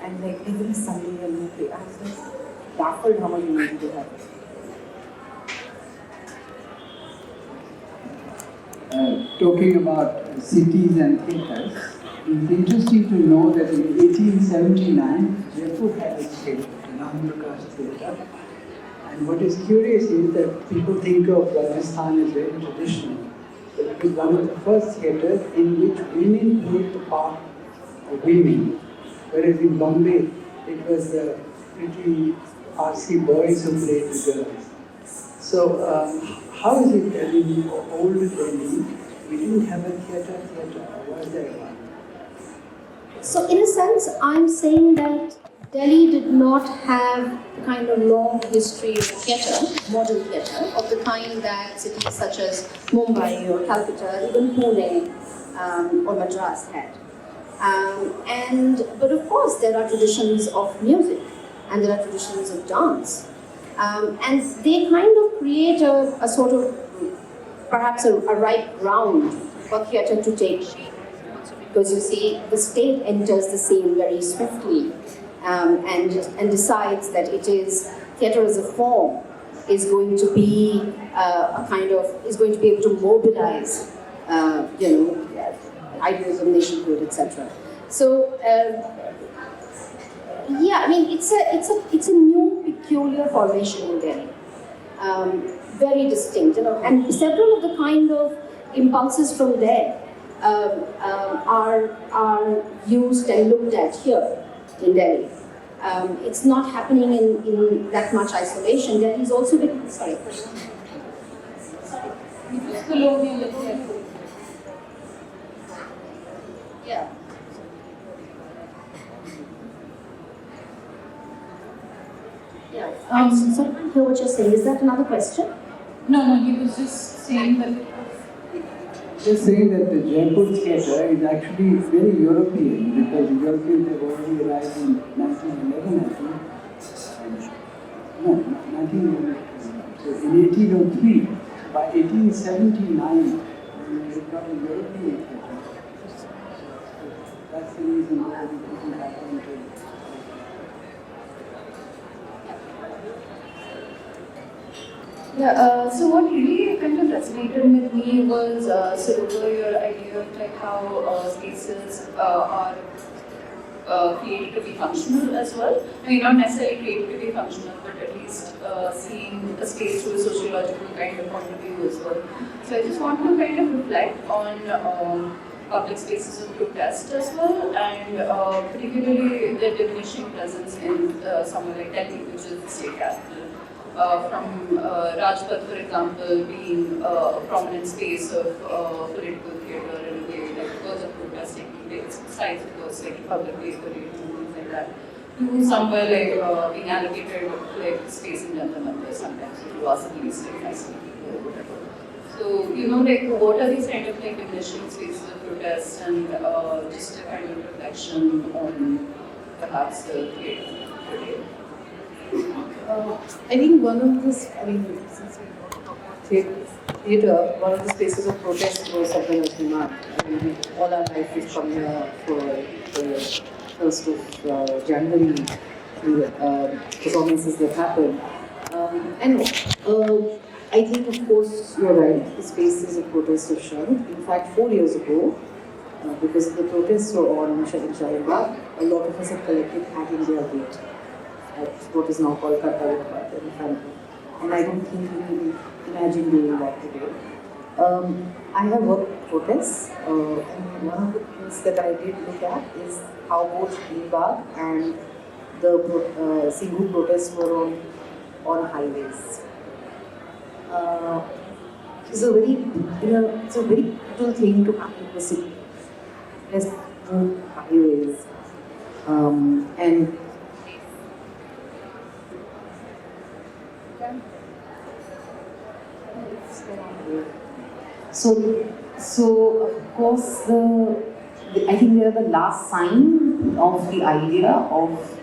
S3: And like every Sunday a new play. I was like baffled how much energy they have.
S5: Talking about cities and theatres, It's interesting to know that in 1879, Jaipur had a theatre, the Natak theatre. And what is curious is that people think of Rajasthan as very traditional, but it was one of the first theatres in which women played the part of women, whereas in Bombay it was the pretty arsy boys who played the girls. So how is it that in old Delhi we didn't have a theatre, or was there one?
S2: So in a sense, I'm saying that Delhi did not have the kind of long history of theatre, modern theatre, of the kind that cities such as Mumbai or Calcutta, even Pune or Madras had. But of course, there are traditions of music and there are traditions of dance. And they kind of create a sort of, perhaps a right ground for theatre to take shape. Because you see, the state enters the scene very swiftly and decides that it is theatre as a form is going to be is going to be able to mobilize, ideas of nationhood, etc. So yeah, I mean it's a new peculiar formation in Delhi, very distinct, and several of the kind of impulses from there are used and looked at here in Delhi. It's not happening in that much isolation. Delhi is also been, sorry. Yeah. Yeah. Sorry, I can't hear what you're saying. Is that another question?
S1: No, he was just saying that
S5: Just saying that the Jaipur theatre is actually very European, because the Europeans have already arrived in 1911, I think. No, 1911. So in 1803, by 1879, we become a European theatre. That's the reason why we didn't happen to.
S6: Yeah, so what really kind of resonated with me was Sarover, your idea of like how spaces are created to be functional as well. I mean, not necessarily created to be functional, but at least seeing a space through a sociological kind of point of view as well. So I just want to kind of reflect on public spaces of protest as well, and particularly their diminishing presence in somewhere like Delhi, which is the state capital. From Rajpath, for example, being a prominent space of political theatre in a way, like because of protesting, besides of course like public parade and things like that, to somewhere like being allocated like space in Jantar Mandir sometimes, if you ask the police like facility or whatever. So like what are these kind of like diminishing spaces of protest, and just a kind of reflection on perhaps the theatre today.
S3: I think one of the, since we talk about theatre, one of the spaces of protest was Sarover. All our life is come here for the 1st of January, performances that happen. I think, of course, you're right, the spaces of protest have shrunk. In fact, 4 years ago, because the protests were on Shahin, a lot of us have collected at India Gate, at what is now called Bharadwaj in front. And I don't think we can imagine doing that today. I have worked protests, and one of the things that I did look at is how both 𝐏𝐔𝐁𝐋𝐈𝐂 and the Singhu protests were on highways. It's a very, it's a very brutal thing to happen in a city. There's no highways, and So of course, I think they are the last sign of the idea of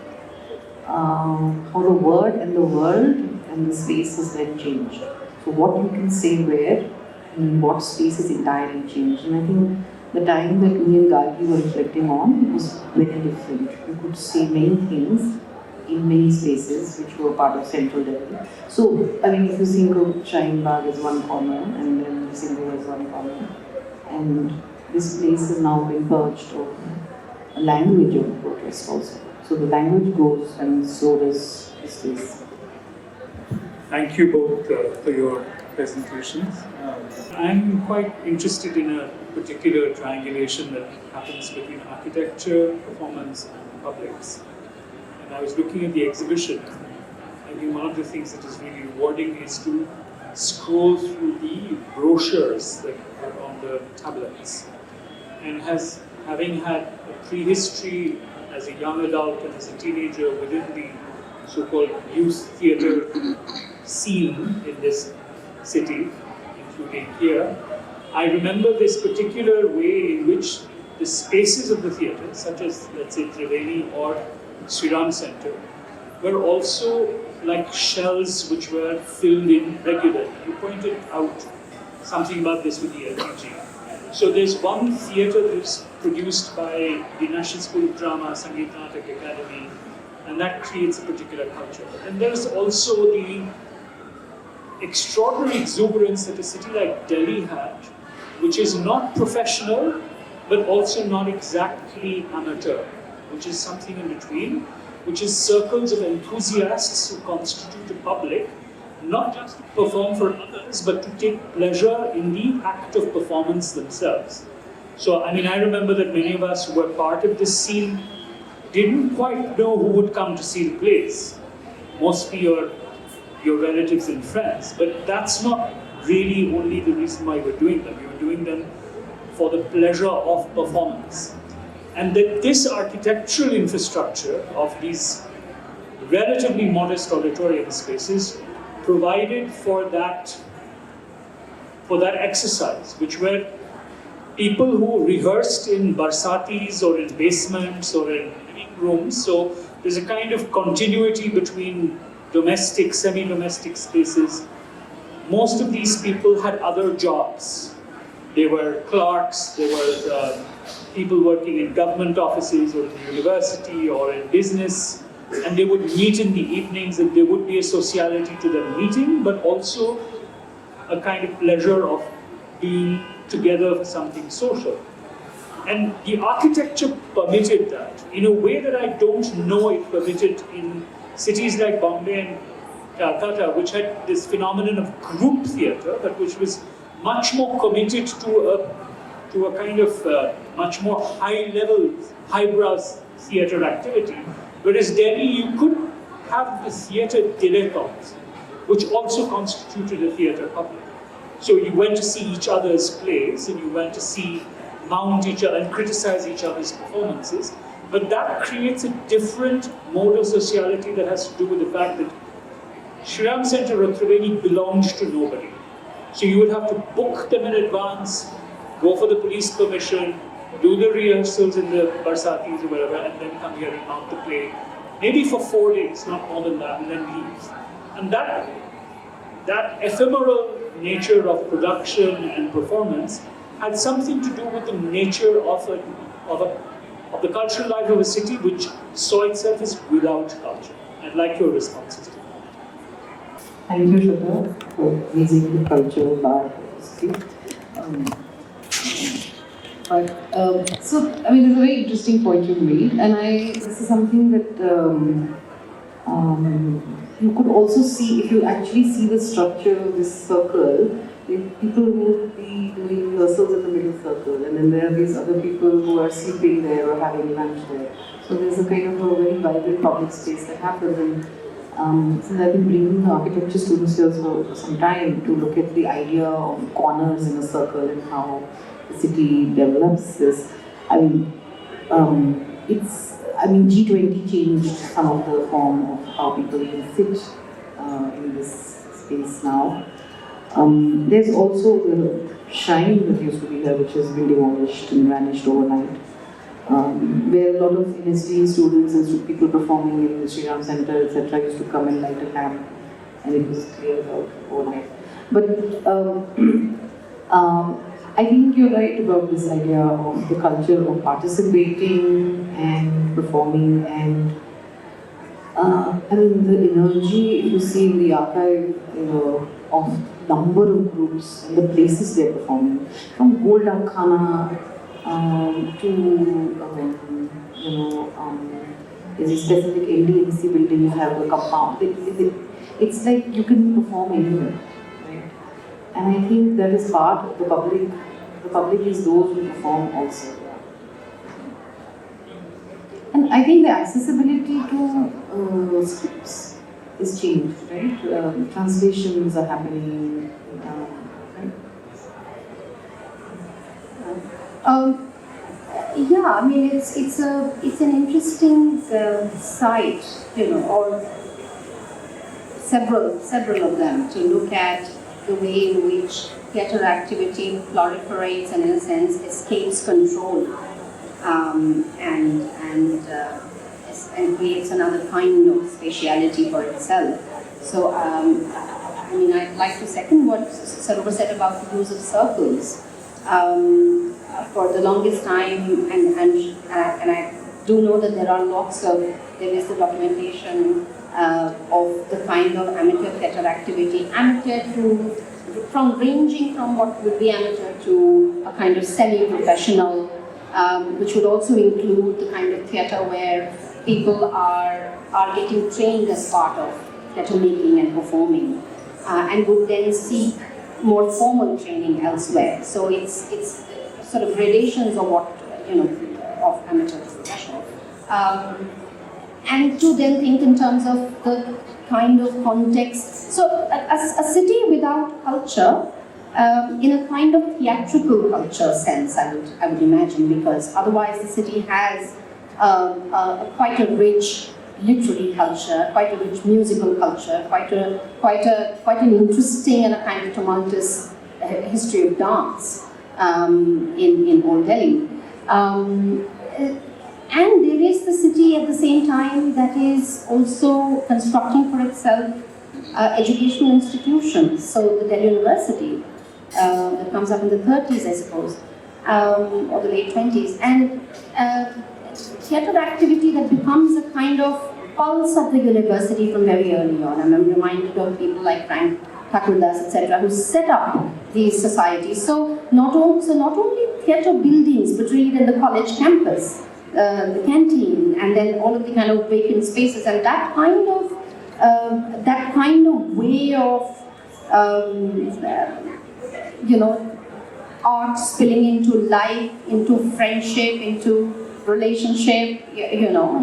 S3: how the word and the world and the space has then changed. So what you can say where, in what space is entirely changed. And I think the time that me and Gargi were reflecting on was very different. You could say many things in many spaces which were part of central Delhi. So, if you think of Shahin Bagh as one corner, and then Singhu as one corner, and
S7: this place has now been purged of a language of protest also. So the language goes and so does this place.
S8: Thank you both for your presentations. I'm quite interested in a particular triangulation that happens between architecture, performance, and publics. And I was looking at the exhibition. I think one of the things that is really rewarding is to scroll through the brochures that are on the tablets. And having had a prehistory as a young adult and as a teenager within the so-called youth theatre scene in this city, including here, I remember this particular way in which the spaces of the theatre, such as, let's say, Triveni or Sriram Center, were also like shells which were filled in regularly. You pointed out something about this with the LPG. So there's one theatre that's produced by the National School of Drama, Sangeet, Natak, Akademi, and that creates a particular culture. And there's also the extraordinary exuberance that a city like Delhi had, which is not professional, but also not exactly amateur, which is something in between, which is circles of enthusiasts who constitute the public, not just to perform for others, but to take pleasure in the act of performance themselves. So, I mean, I remember that many of us who were part of this scene didn't quite know who would come to see the plays. Mostly your relatives and friends, but that's not really only the reason why we're doing them. We're doing them for the pleasure of performance. And that this architectural infrastructure of these relatively modest auditorium spaces provided for that exercise, which were people who rehearsed in barsatis or in basements or in living rooms. So there's a kind of continuity between domestic, semi-domestic spaces. Most of these people had other jobs. They were clerks, they were people working in government offices or in the university or in business, and they would meet in the evenings, and there would be a sociality to them meeting, but also a kind of pleasure of being together for something social. And the architecture permitted that in a way that I don't know it permitted in cities like Bombay and Calcutta, which had this phenomenon of group theatre, but which was much more committed to a kind of much more high-level, highbrow theatre activity. Whereas Delhi, you could have the theatre dilettante, which also constituted a theatre public. So you went to see each other's plays, and you went to mount each other and criticize each other's performances. But that creates a different mode of sociality that has to do with the fact that Sriram Center or Triveni belonged to nobody. So you would have to book them in advance, go for the police permission, do the rehearsals in the barsatis or whatever, and then come here and mount the play, maybe for 4 days, not more than that, and then leave. And that ephemeral nature of production and performance had something to do with the nature of the cultural life of a city which saw itself as without culture. I'd like your responses to that.
S7: Thank you, Shraddha, for raising the culture of our city. So, I mean, it's a very interesting point you made, and this is something that you could also see if you actually see the structure of this circle. People will be doing rehearsals in the middle circle, and then there are these other people who are sleeping there or having lunch there. So there's a kind of a very vibrant public space that happens. And since I've been bringing the architecture students here for some time to look at the idea of corners in a circle and how the city develops this, G20 changed some of the form of how people even sit in this space now. There's also the shrine that used to be here, which has been demolished and vanished overnight, where a lot of NSD students and people performing in the Sriram Center, etc., used to come and light a lamp, and it was cleared out overnight. But I think you're right about this idea of the culture of participating and performing, and the energy you see in the archive, of number of groups and the places they're performing. From Gold Khana there's a specific LDMC building, you have a compound. It's like you can perform anywhere, right? And I think that is part of the public. The public is those who perform also. And I think the accessibility to scripts is changed, right? Translations are happening, right?
S2: Yeah, I mean it's an interesting site, or several of them, to look at the way in which theatre activity proliferates and in a sense escapes control, and creates another kind of spatiality for itself. So I mean, I'd like to second what Sarover said about the use of circles. For the longest time, and I do know that there is the documentation of the kind of amateur theatre activity, ranging from what would be amateur to a kind of semi-professional, which would also include the kind of theatre where people are getting trained as part of theatre making and performing, and would then seek more formal training elsewhere. So it's sort of gradations of what, of amateur to professional. And to then think in terms of the kind of context. So a city without culture, in a kind of theatrical culture sense, I would imagine, because otherwise the city has quite a rich literary culture, quite a rich musical culture, quite an interesting and a kind of tumultuous history of dance in Old Delhi. And there is the city at the same time that is also constructing for itself educational institutions. So the Delhi University that comes up in the 30s, I suppose, or the late 20s, and theatre activity that becomes a kind of pulse of the university from very early on. I'm reminded of people like Frank Thakurdas, etc., who set up these societies. So not only theatre buildings, but really then the college campus, the canteen, and then all of the kind of vacant spaces, and that kind of way of art spilling into life, into friendship, into relationship,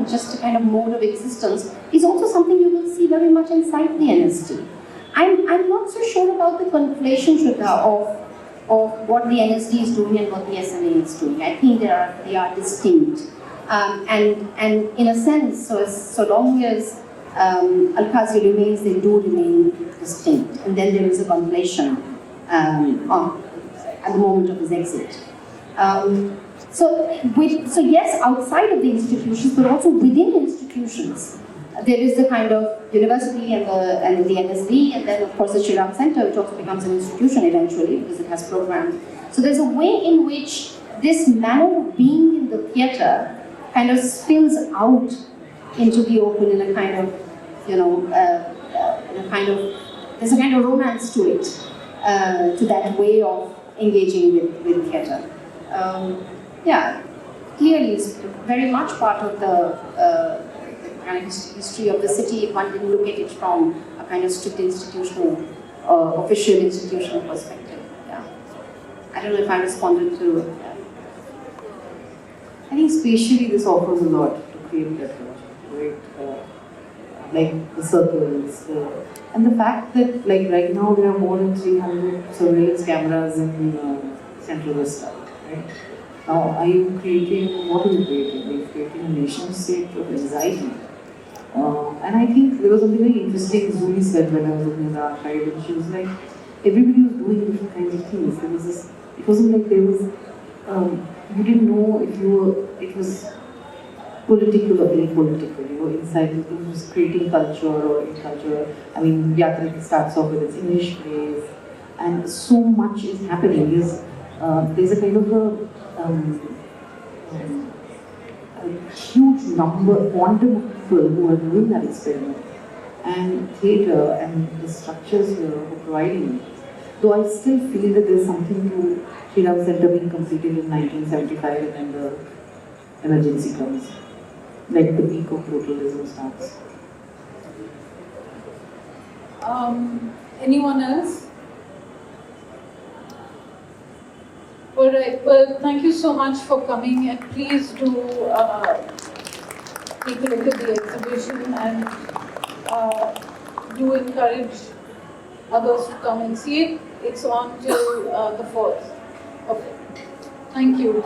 S2: just a kind of mode of existence, is also something you will see very much inside the NSD. I'm not so sure about the conflation, Shraddha, of what the NSD is doing and what the SMA is doing. I think they are distinct. And in a sense, so long as Al-Qazi remains, they do remain distinct. And then there is a conflation at the moment of his exit. So yes, outside of the institutions, but also within institutions, there is the kind of university and the NSD, and then of course the Shriram Center, which also becomes an institution eventually because it has programs. So there's a way in which this manner of being in the theatre kind of spills out into the open in a kind of, there's a kind of romance to it, to that way of engaging with theatre. Clearly it's very much part of the kind of history of the city if one didn't look at it from a kind of strict institutional, official institutional perspective. Yeah. I don't know if I responded to.
S7: I think spatially this offers a lot to create that project, right? Like the circles, and the fact that like right now there are more than 300 surveillance cameras in Central Vista, right? Now, are you creating, what are you creating? Are you creating a nation state of anxiety? And I think there was something very interesting Zuli said when I was looking at the archive, and she was like, everybody was doing different kinds of things. There was this, it wasn't like there was, you didn't know if it was political or apolitical, inside it was creating culture or in culture. I mean, Yatra starts off with its English plays, and so much is happening. There's a kind of a huge quantum of people who are doing that experiment, and theatre and the structures here are providing it. Though I still feel that there's something to Shriram Center being completed in 1975 and then the emergency comes. Like the peak of brutalism starts.
S1: Anyone else? All right. Well, thank you so much for coming, and please do take a look at the exhibition and do encourage others to come and see it. It's on till the 4th. Okay. Thank you.